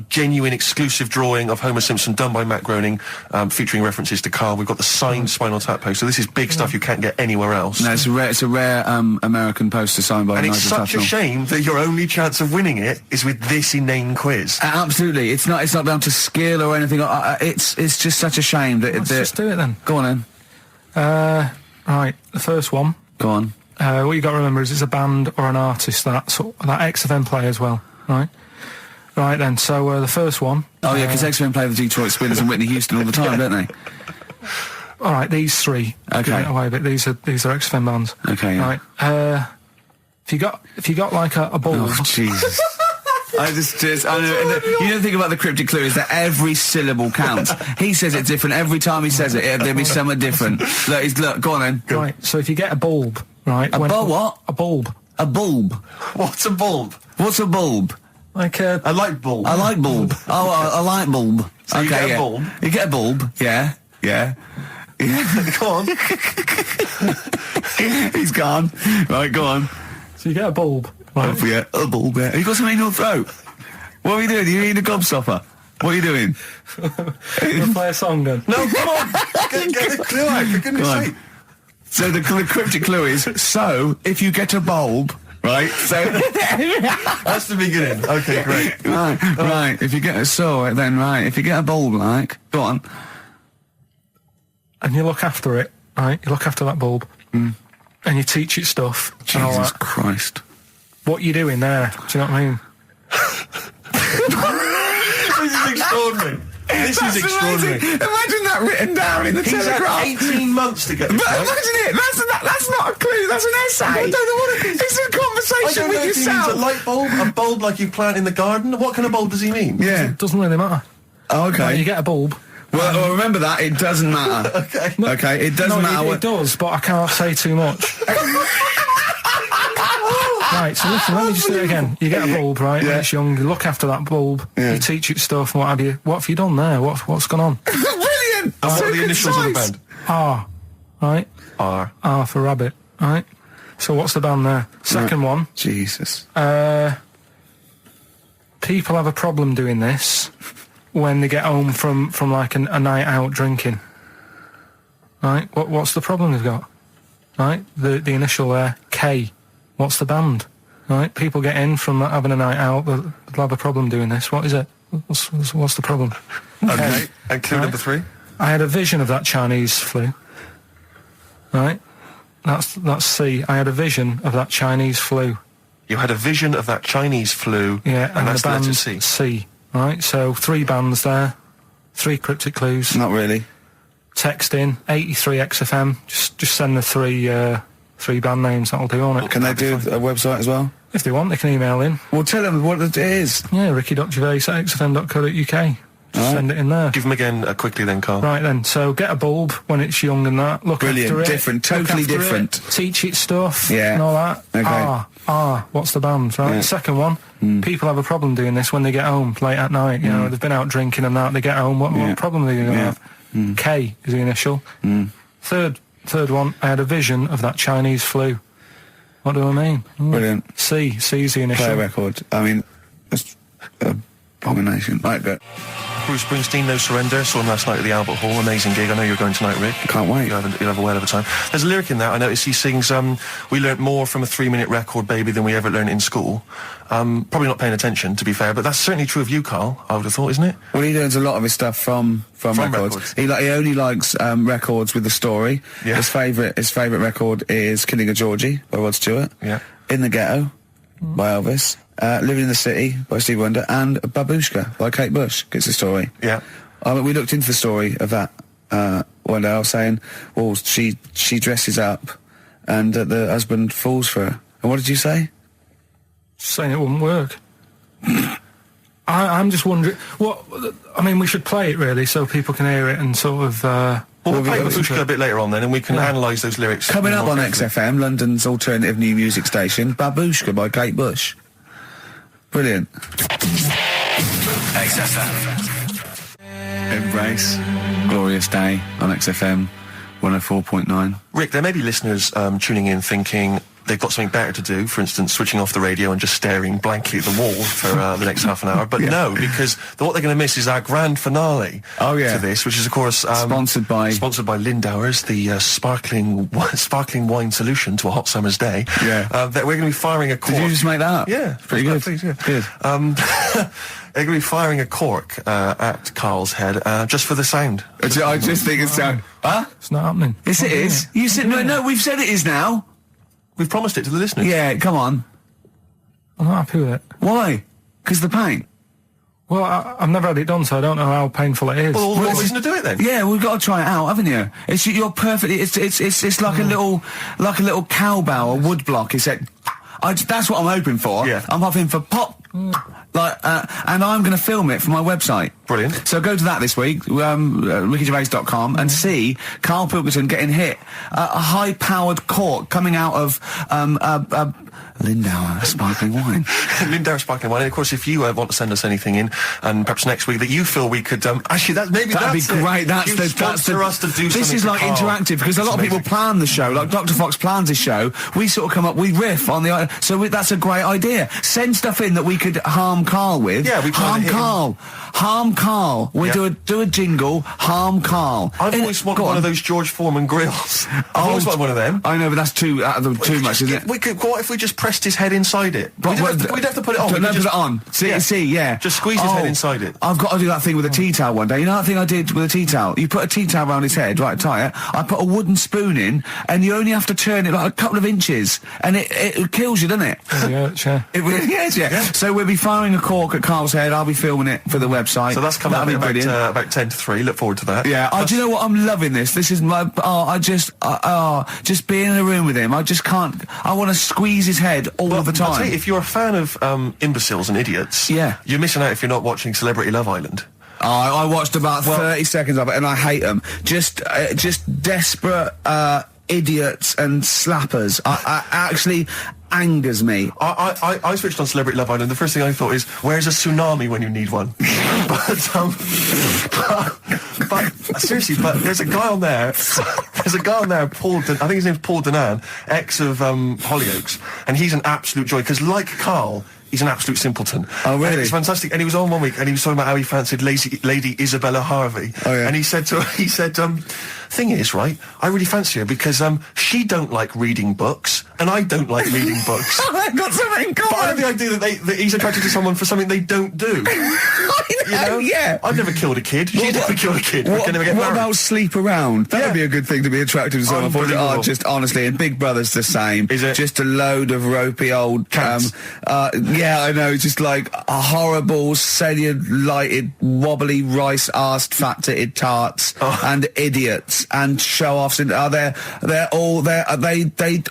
genuine, exclusive drawing of Homer Simpson done by Matt Groening, featuring references to Carl. We've got the signed Spinal Tap poster. So this is big stuff you can't get anywhere else. No, it's a rare American poster signed by And it's Nigel such a Tufnell. shame that your only chance of winning it is with this inane quiz. Absolutely, it's not down to skill or anything. It's just such a shame that. Let's just do it then. Go on then. Right. The first one. Go on. What you got to remember is it's a band or an artist that XFM play as well. Right. Right then. So the first one. Oh yeah, because X-Men play the Detroit Spinners and Whitney Houston all the time, don't they? All right. These three. Okay. Giving it away, but these are XFM bands. Okay. Yeah. Right. If you got like a ball. Oh Jesus. I know, you don't think about the cryptic clue is that every syllable counts. He says it different every time he says it. There'll be something different. Look, go on then. Right. So if you get a bulb, right? What? A bulb. A bulb. What's a bulb? What's a bulb? Like a. I like bulb. I like bulb. Oh, I like bulb. So you get a bulb? You get a bulb. Yeah. Go on. He's gone. Right, go on. So you get a bulb. Right. Don't forget a bulb. Yeah. You got something in your throat. What are you doing? Are you eating a gobstopper? What are you doing? We'll play a song then. No, come on. Get the clue out, for goodness sake. So the cryptic clue is, so if you get a bulb, right? So That's the beginning. Okay, great. right. If you get if you get a bulb, like, go on. And you look after it, right? You look after that bulb. And you teach it stuff. and all Jesus that. Christ. What you doing there? Do you know what I mean? This is extraordinary. This is extraordinary. Amazing. Imagine that written down in the He's Telegraph. had 18 months to get this But right. imagine it. That's not a clue. That's an essay. I don't know what it is. It's a I conversation don't know with if he means yourself. a light bulb, a bulb like you plant in the garden. What kind of bulb does he mean? Yeah. It doesn't really matter. Oh, okay. Right, you get a bulb. Well, remember that. It doesn't matter. Okay. Okay. It doesn't matter. It does, but I can't say too much. Right, so listen, let me just do it again. You get a bulb, right, when it's young, you look after that bulb, you teach it stuff and what have you. What have you done there? What's gone on? Brilliant. And what So are the initials of the concise. band? R, right? R. R for rabbit, right? So what's the band there? Second one, Jesus. people have a problem doing this when they get home from like a night out drinking. Right? What's the problem they've got? Right? The initial there, K. What's the band? Right? People get in from having a night out, they'll have a problem doing this. What is it? What's the problem? Okay. And clue Right. number 3? I had a vision of that Chinese flu. Right? That's C. I had a vision of that Chinese flu. You had a vision of that Chinese flu. Yeah, and that's the the letter band C. Right? So 3 bands there. 3 cryptic clues. Not really. Text in 83 XFM. Just send the 3 3 band names, that'll do on it. Can they do a website as well? If they want, they can email in. Well, tell them what it is. Yeah, ricky.gervais@xfm.co.uk. Send it in there. Give them again quickly then, Carl. Right then, so get a bulb when it's young and that. Look Brilliant, after it. different, Look totally after different. It, teach it stuff Yeah. and all that. Okay. What's the band, right? Yeah. The second one, people have a problem doing this when they get home late at night. You know, they've been out drinking and that, they get home, what problem are they going to have? K is the initial. Third one, I had a vision of that Chinese flu. What do I mean? Brilliant. C's the initial. Play a record. I mean, it's abomination. Right, but Bruce Springsteen, No Surrender. Saw him last night at the Albert Hall. Amazing gig. I know you're going tonight, Rick. Can't wait. You'll have a whale of a time. There's a lyric in that. I noticed he sings, we learnt more from a 3-minute record, baby, than we ever learned in school. Probably not paying attention, to be fair, but that's certainly true of you, Carl, I would have thought, isn't it? well, he learns a lot of his stuff from records. He only likes records with a story. Yeah. His favourite record is Killing a Georgie by Rod Stewart. Yeah. In the Ghetto by Elvis. Living in the City by Stevie Wonder, and Babushka by Kate Bush gets the story. Yeah. We looked into the story of that one day. I was saying, well, she dresses up, and the husband falls for her. And what did you say? Saying it wouldn't work. I'm just wondering, I mean, we should play it really so people can hear it and sort of... We'll play Babushka a bit later on then, and we can analyse those lyrics. Coming up more on carefully. XFM, London's alternative new music station, Babushka by Kate Bush. Brilliant. XFM. Embrace. Glorious day on XFM 104.9. Rick, there may be listeners tuning in thinking they've got something better to do, for instance, switching off the radio and just staring blankly at the wall for the next half an hour. But no, because what they're going to miss is our grand finale Oh, yeah. to this, which is, of course... Sponsored by Lindauer's, the sparkling wine solution to a hot summer's day. Yeah. That we're going to be firing a cork. Did you just make that up? Yeah. Pretty good. Please, yeah. Good. They're going to be firing a cork at Carl's head just for the sound. I just think it's sound. Huh? It's not happening. Yes, it is. You said no. We've said it is now. We've promised it to the listeners. Yeah, come on. I'm not happy with it. Why? Because the paint. Well, I've never had it done, so I don't know how painful it is. Well, what reason to do it then? Yeah, we've got to try it out, haven't you? You're perfectly. It's like a little cowbell or wood block. That's what I'm hoping for. Yeah. I'm hoping for pop. And I'm going to film it for my website. Brilliant. So go to that this week, rickygervais.com, and see Karl Pilkington getting hit. A high-powered cork coming out of Lindauer sparkling wine. Lindauer sparkling wine. And of course, if you want to send us anything in, and perhaps next week that you feel we could actually that'd be great. That's us to do. This is like interactive because a lot of people plan the show. Like Dr. Fox plans his show. We sort of come up, we riff on the. So that's a great idea. Send stuff in that we could harm Karl with. Yeah, we harm Karl. Harm Karl. We do a jingle. Harm Karl. I've always wanted one of those George Foreman grills. I've always wanted one of them. I know, but that's too much, isn't it? We could. What if we just pressed his head inside it? We'd have to put it on. Put it on. See, yeah. Just squeeze his head inside it. I've got to do that thing with a tea towel one day. You know that thing I did with a tea towel? You put a tea towel around his head, right, tie it. I put a wooden spoon in, and you only have to turn it like a couple of inches, and it kills you, doesn't it? Yeah. It really is, yeah. So we'll be firing a cork at Karl's head. I'll be filming it for the website. So that's coming up That'll be brilliant. about 10 to 3. Look forward to that. Yeah. Do you know what? I'm loving this. This is my. Just being in a room with him. I just can't. I want to squeeze his head all the I'll time. tell you, if you're a fan of imbeciles and idiots, Yeah. you're missing out if you're not watching Celebrity Love Island. I watched about 30 seconds of it, and I hate them. Just desperate idiots and slappers. I actually angers me. I switched on Celebrity Love Island. The first thing I thought is, where's a tsunami when you need one? but seriously, there's a guy on there. Paul. I think his name's Paul Danan, ex of Hollyoaks, and he's an absolute joy because, like Karl, he's an absolute simpleton. Oh, really? And it's fantastic. And he was on one week, and he was talking about how he fancied Lady Isabella Harvey. Oh, yeah. And he said, thing is, right, I really fancy her because she don't like reading books, and I don't like reading books. I've got something in common. But I love the idea that he's attracted to someone for something they don't do. I You know? Yeah. I've never killed a kid. She's never killed a kid. We're gonna get What married. about sleep around? That would be a good thing to be attracted to someone for. Unbelievable. Just honestly, and Big Brother's the same. Is it? Just a load of ropey old Cats. yeah, I know. Just like a horrible, cellulite, wobbly, rice-arsed, fat-titted tarts and idiots and show-offs. And they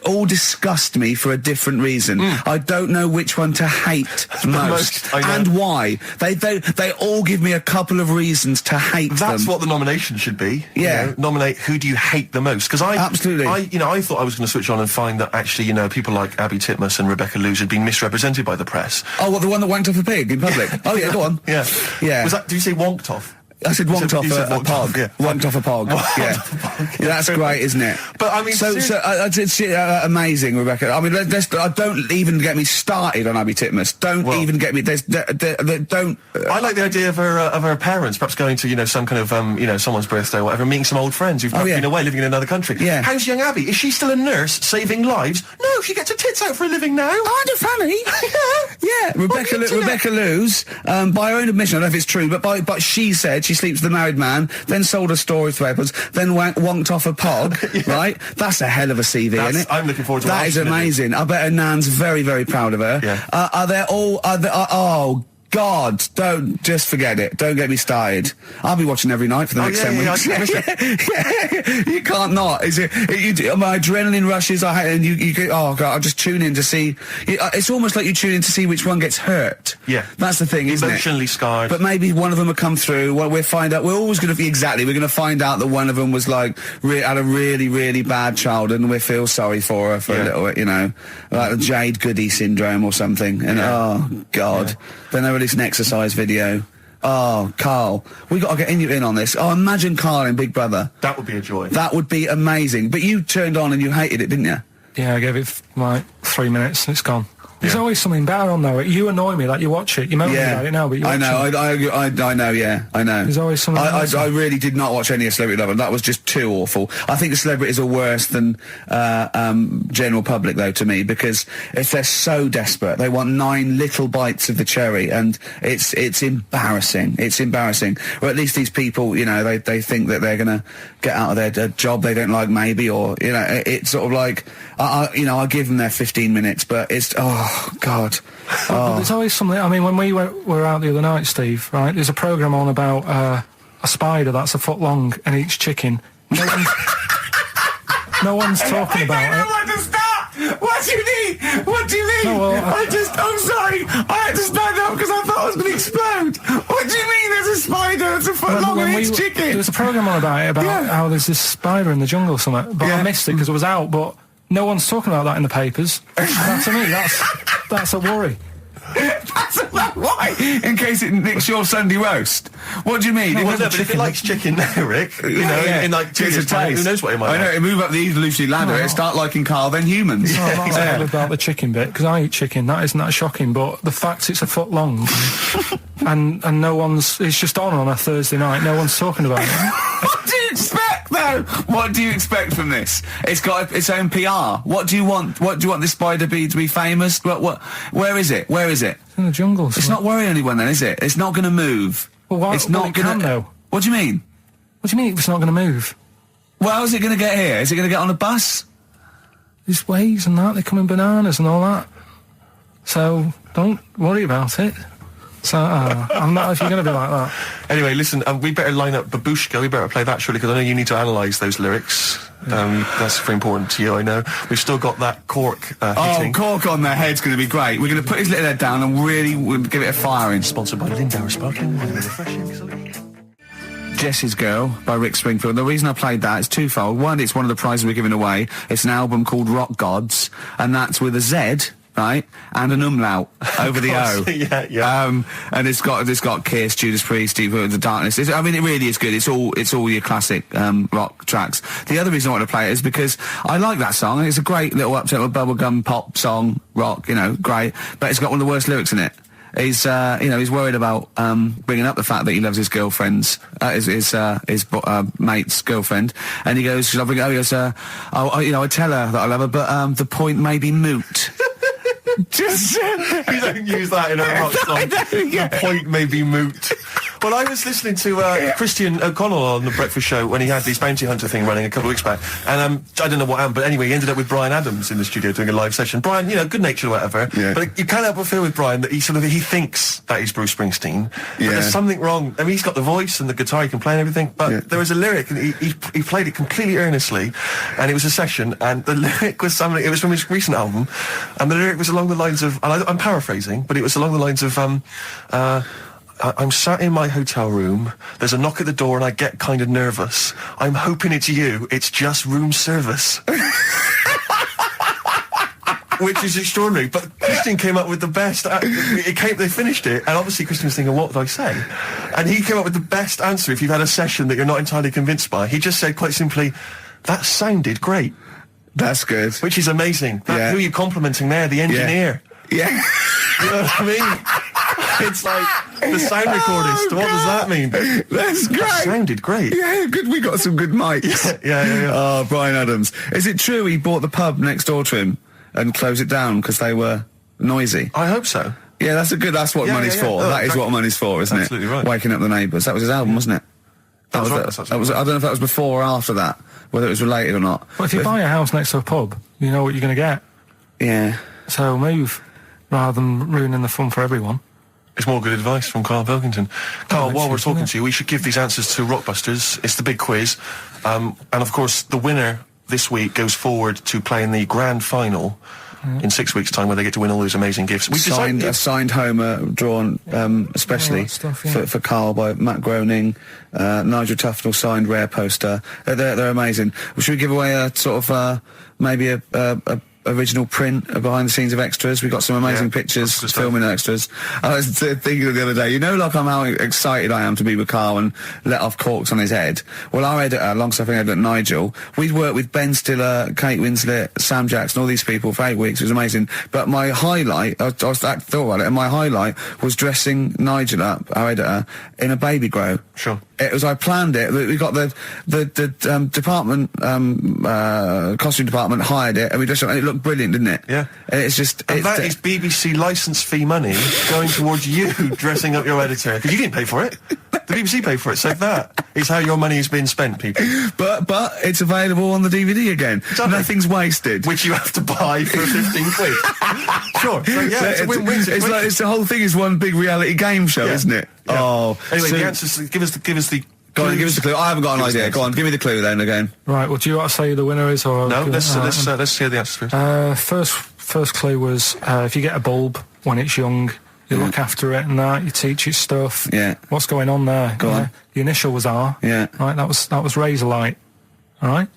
all disgust me for a different reason. I don't know which one to hate most I know. and why. They all give me a couple of reasons to hate them. That's what the nomination should be. Yeah. You know, nominate who do you hate the most? Because Absolutely. I thought I was going to switch on and find that actually, you know, people like Abby Titmus and Rebecca Lewis had been misrepresented by the press. Oh, what, the one that wanked off a pig in public? Oh, yeah, go on. Yeah. Yeah. Was that? Did you say wonked off? I said wonked You off said a wonked pog. off, yeah. Wonked off a pog. Yeah, that's great, isn't it? But I mean, it's amazing, Rebecca. I mean, don't even get me started on Abby Titmus. Don't even get me. Don't. I like the idea of her parents perhaps going to, you know, some kind of someone's birthday or whatever, meeting some old friends who've perhaps been away living in another country. Yeah. How's young Abby? Is she still a nurse saving lives? No, she gets her tits out for a living now. Kind of funny. Yeah. Rebecca Lewis, by her own admission, I don't know if it's true, but she said she sleeps with a married man, then sold a story to Edwards, then wonked off a pog, right? That's a hell of a CV, isn't it? I'm looking forward to that. Is amazing. I bet her nan's very, very proud of her. Yeah. Oh, God, don't just forget it. Don't get me started. I'll be watching every night for the next 10 weeks. Yeah. You can't not. Is it? My adrenaline rushes. I hate, and you go. Oh God, I just tune in to see. It's almost like you tune in to see which one gets hurt. Yeah, that's the thing, isn't it? Emotionally scarred. But maybe one of them will come through. Well, we'll find out. We're always going to be We're going to find out that one of them was like had a really, really bad childhood, and we feel sorry for her for a little bit. You know, like the Jade Goody syndrome or something. And oh God, then they release an exercise video. Oh, Karl, we got to get in on this. Oh, imagine Karl in Big Brother. That would be a joy. That would be amazing. But you turned on and you hated it, didn't you? Yeah, I gave it like 3 minutes and it's gone. There's always something better on though. You annoy me, like you watch it. You moan about it now, but you watch I know, it. I know, yeah, I know. There's always something I really did not watch any of Celebrity Love, and that was just too awful. I think the celebrities are worse than general public, though, to me, because if they're so desperate, they want 9 little bites of the cherry, and it's embarrassing. It's embarrassing. Or at least these people, you know, they think that they're going to get out of their job they don't like, maybe, or, you know, it's sort of like, I give them their 15 minutes, but it's, oh, God. But there's always something. I mean, when we were out the other night, Steve, right, there's a programme on about a spider that's a foot long and eats chicken. No one's talking about it. I don't understand. What do you mean? What do you mean? No, well, I'm sorry. I had to stand up because I thought I was going to explode. What do you mean there's a spider that's a foot long and eats chicken? There was a programme on about it, about how there's this spider in the jungle or something, but I missed it because it was out, but no one's talking about that in the papers. To me, that's a worry. Why? In case it nicks your Sunday roast. What do you mean? But if it likes chicken now, Rick, in like 2 years' time, who knows what it might I know, it move up the evolutionary ladder, it start liking Karl, then humans. I'm not mad about the chicken bit, because I eat chicken, that isn't that shocking, but the fact it's a foot long, and no one's, it's just on a Thursday night, no one's talking about it. What do you expect, though? What do you expect from this? It's got its own PR. What do you want? What do you want this spider bee to be famous? Where is it? Where is it? It's in the jungle. It's not worrying anyone then, is it? It's not going to move. Well, why? It's not going to. though. What do you mean? What do you mean it's not going to move? Well, how's it going to get here? Is it going to get on a bus? There's ways and that. They come in bananas and all that. So don't worry about it. So I'm not. If you're going to be like that. Anyway, listen. We better line up Babushka. We better play that surely, because I know you need to analyse those lyrics. That's very important to you, I know. We've still got that cork hitting. Cork on their head's going to be great. We're going to put his little head down and really give it a firing. Sponsored by Lindauer Sparkling. Refreshing. Jess's Girl by Rick Springfield. The reason I played that is twofold. One, it's one of the prizes we're giving away. It's an album called Rock Gods, and that's with a Z, right, and an umlaut over the O. Yeah. And it's got Kiss, Judas Priest, Deep Root, The Darkness. It really is good. It's all your classic rock tracks. The other reason I want to play it is because I like that song. It's a great little uptempo bubblegum pop song, rock, you know, great. But it's got one of the worst lyrics in it. He's worried about bringing up the fact that he loves his girlfriend's his mate's girlfriend, and he goes, I tell her that I love her, but the point may be moot. You don't use that in a rock song. The point may be moot. Well, I was listening to Christian O'Connell on the Breakfast Show when he had this bounty hunter thing running a couple of weeks back, and I don't know what happened, but anyway, he ended up with Brian Adams in the studio doing a live session. Brian, good-natured or whatever, but you can't help but feel with Brian that he thinks that he's Bruce Springsteen, but there's something wrong. I mean, he's got the voice and the guitar, he can play and everything, but there was a lyric, and he played it completely earnestly, and it was a session, and the lyric was something. It was from his recent album, and the lyric was along the lines of, and I'm paraphrasing, but it was along the lines of, I'm sat in my hotel room, there's a knock at the door and I get kind of nervous. I'm hoping it's you, it's just room service. Which is extraordinary, but Christian came up with the best, they finished it, and obviously Christian was thinking, what did I say? And he came up with the best answer if you've had a session that you're not entirely convinced by. He just said quite simply, that sounded great. That's good. Which is amazing. Who are you complimenting there? The engineer. Yeah. You know what I mean? It's like the sound recordist. What does that mean? That's great. That sounded great. Yeah, good. We got some good mics. Yeah. Oh, Brian Adams. Is it true he bought the pub next door to him and closed it down because they were noisy? I hope so. Yeah, that's what money's for. Oh, that is what money's for, isn't absolutely it? Right. Waking up the neighbours. That was his album, wasn't it? That was right. That was. I don't know if that was before or after that, whether it was related or not. Well, if you buy a house next to a pub, you know what you're going to get. Yeah. So move, rather than ruining the fun for everyone. It's more good advice from Karl Pilkington. Karl, while we're talking to you, we should give these answers to Rockbusters. It's the big quiz. And of course, the winner this week goes forward to play in the grand final in 6 weeks' time, where they get to win all those amazing gifts. We've a signed Homer drawn especially for Karl by Matt Groening, Nigel Tufnell signed rare poster. They're amazing. Should we give away a sort of maybe a original print of behind the scenes of extras? We got some amazing pictures filming extras. I was thinking the other day, like how excited I am to be with Karl and let off corks on his head. Well, our editor, long-suffering editor Nigel, we'd worked with Ben Stiller, Kate Winslet, Sam Jackson, all these people for 8 weeks. It was amazing. But my highlight, I thought about it, and my highlight was dressing Nigel up, our editor, in a baby grow. Sure. It was, I planned it. We got the department, costume department hired it, and we just, and it looked brilliant, didn't it? Yeah. And it's just, and that is BBC licence fee money going towards you dressing up your editor, because you didn't pay for it. The BBC paid for it, so that is how your money has been spent, people. But it's available on the DVD again. Exactly. Nothing's wasted. Which you have to buy for 15 quid. Sure. So, yeah, it's a win-win situation. It's the whole thing is one big reality game show, isn't it? Yeah. Oh. Anyway, the answers, give us the Go on, give us the clue. I haven't got an idea. Go on, give me the clue then again. Right, well, do you want to say who the winner is? Or no, let's hear the answers first. First clue was, if you get a bulb when it's young, you look after it and that, you teach it stuff. Yeah. What's going on there? Go on. The initial was R. Yeah. Right, that was razor light. All right?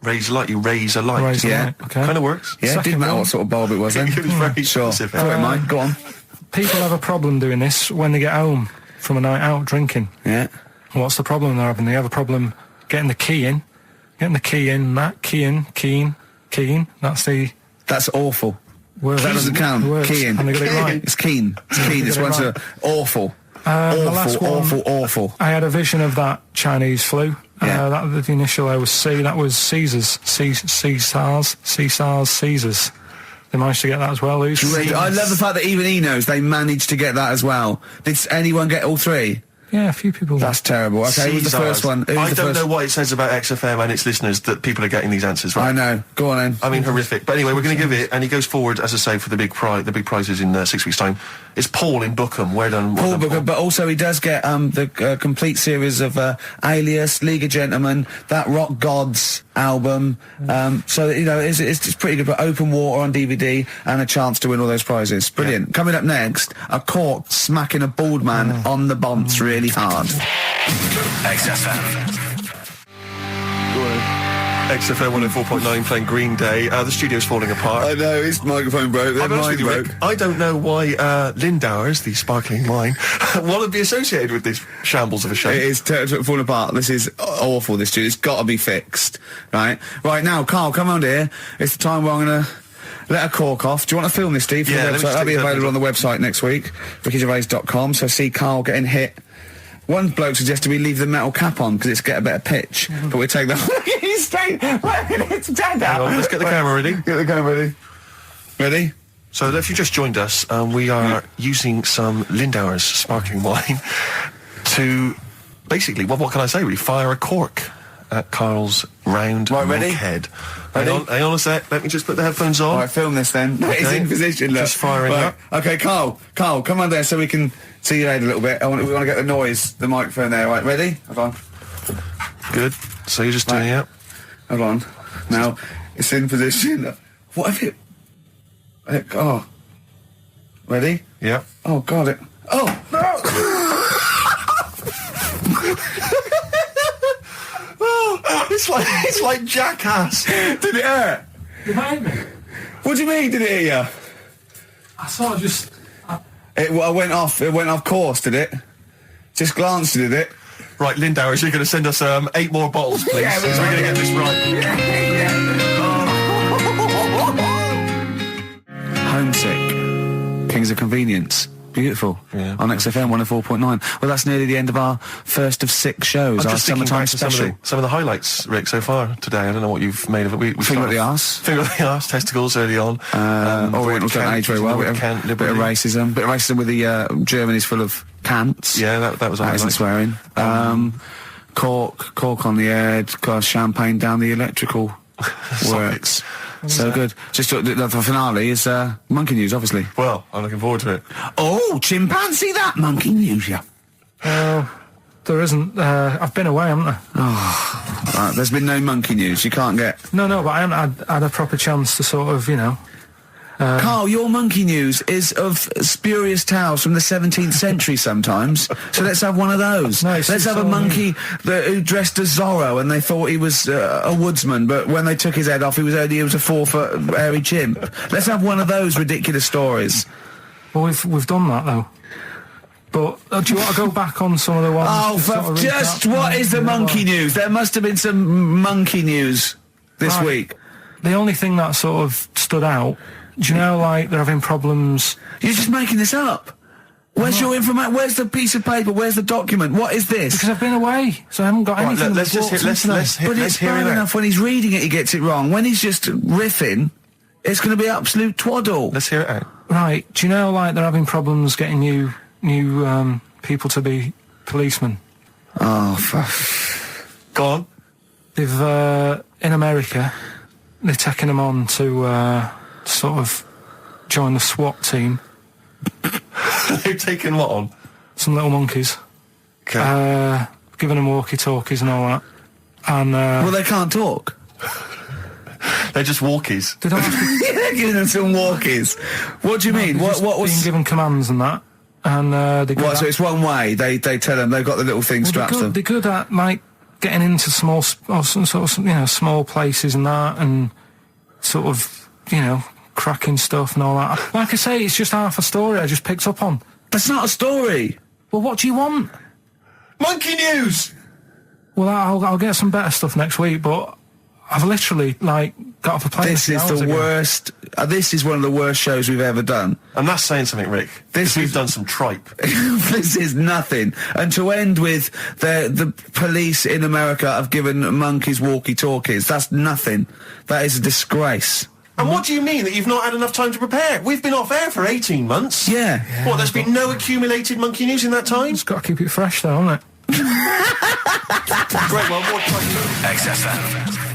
Raise light, you raise a light. Raise a light, okay. Kind of works. Yeah, Second didn't matter one. what sort of bulb it was then. It was very sure. specific. Go on, Mike, go on. People have a problem doing this when they get home from a night out drinking. Yeah. What's the problem they're having? They have a problem getting the key in. Matt, keen. That's awful. Word. That doesn't count. Keen. And they got it right. It's keen. It's keen. It's one's awful. The last one, awful. I had a vision of that Chinese flu. Yeah. The initial I was C. That was Caesars. Caesars. They managed to get that as well. I love the fact that even he knows they managed to get that as well. Did anyone get all three? Yeah, a few people. That's terrible. Okay, who's the first one? I don't know what it says about XFM and its listeners that people are getting these answers right. I know. Go on then. I mean, horrific. But anyway, we're going to give it, and he goes forward, as I say, for the big prizes in 6 weeks' time. It's Paul in Bookham. Well done, Paul Bookham, but also he does get the complete series of Alias, League of Gentlemen, that Rock Gods album. So it's pretty good. But Open Water on DVD and a chance to win all those prizes. Brilliant. Yeah. Coming up next, a cork smacking a bald man on the bonds really hard. XFM. XFM 104.9 playing Green Day. The studio's falling apart. I know, his microphone broke. Their mind broke. Rick, I don't know why Lindauer's, the sparkling wine, want to be associated with this shambles of a show. It is falling apart. This is awful, this studio. It's got to be fixed. Right now, Karl, come on here. It's the time where I'm going to let a cork off. Do you want to film this, Steve? Yeah, that'll be available on the website next week, rickygervais.com. So see Karl getting hit. One bloke suggested we leave the metal cap on because it's get a better pitch, but we take that. He's straight. It's dead out. Let's get the camera ready. Get the camera ready. Ready? So if you just joined us, we are using some Lindauer's sparkling wine to basically, what can I say? We fire a cork at Karl's round ready? head. Ready? Hang on a sec. Let me just put the headphones on. All right, film this then. It's in position, look. Just firing up. Okay, Karl, come on there so we can see your head a little bit. We want to get the noise, the microphone there. Right, ready? Hold on. Good. So you're just doing it. Hold on. Now, it's in position. What if it... Oh. Ready? Yeah. Oh, God, it... Oh, no! Oh, it's like Jackass. Did it hurt? Behind me. What do you mean, did it hit you? I sort of just. It went off course, did it? Just glanced at it. Right, Lindauer, is you going to send us 8 more bottles, please? Yeah, so we're going to get this right. Homesick. Kings of Convenience. Beautiful. Yeah. On XFM 104.9. Well, that's nearly the end of our first of 6 shows, I'm our just thinking summertime back to special. some of the highlights, Rick, so far today. I don't know what you've made of it. We Finger at started- the arse. Finger at the arse, testicles early on. Orientals don't age very well. Bit of racism. Bit of racism with the Germany's full of cants. Yeah, that was all That isn't swearing. Cork on the head, champagne down the electrical works. So good. Just the finale is monkey news, obviously. Well, I'm looking forward to it. Oh, chimpanzee that monkey news, yeah. There isn't. I've been away, haven't I? Right, there's been no monkey news. You can't get. No, but I haven't had a proper chance to sort of, Karl, your monkey news is of spurious tales from the 17th century sometimes. So let's have one of those. No, let's have a monkey who dressed as Zorro and they thought he was a woodsman, but when they took his head off, he was a 4-foot hairy chimp. Let's have one of those ridiculous stories. Well, we've done that though. But do you want to go back on some of the ones? Oh, what is the monkey news? There must have been some monkey news this week. The only thing that sort of stood out. Do you know, like, they're having problems... You're just making this up. Where's your information? Where's the piece of paper? Where's the document? What is this? Because I've been away, so I haven't got anything. Let's hear But it's bad enough when he's reading it, he gets it wrong. When he's just riffing, it's going to be absolute twaddle. Let's hear it out. Right, do you know, like, they're having problems getting new people to be policemen? Oh, Go on. They've, in America, they're taking them on to, sort of join the SWAT team. They've taken what on? Some little monkeys. Okay. Giving them walkie-talkies and all that. And, well, they can't talk. They're just walkies. they don't have to... They're giving them some walkies. What do you mean? They're What just was... being given commands and that. And, they What, so it's one way? They tell them they've got the little thing strapped to them. They're good at, like, getting into small places and that, and sort of, cracking stuff and all that. Like I say, it's just half a story I just picked up on. That's not a story. Well, what do you want? Monkey news! Well, I'll get some better stuff next week, but I've literally, like, got off a plane. This is the worst. This is one of the worst shows we've ever done. And that's saying something, Rick. We've done some tripe. This is nothing. And to end with the police in America have given monkeys walkie-talkies. That's nothing. That is a disgrace. And what do you mean that you've not had enough time to prepare? We've been off air for 18 months. Yeah. What, there's been no accumulated monkey news in that time? Just got to keep it fresh, though, haven't it? Great one. What XFM.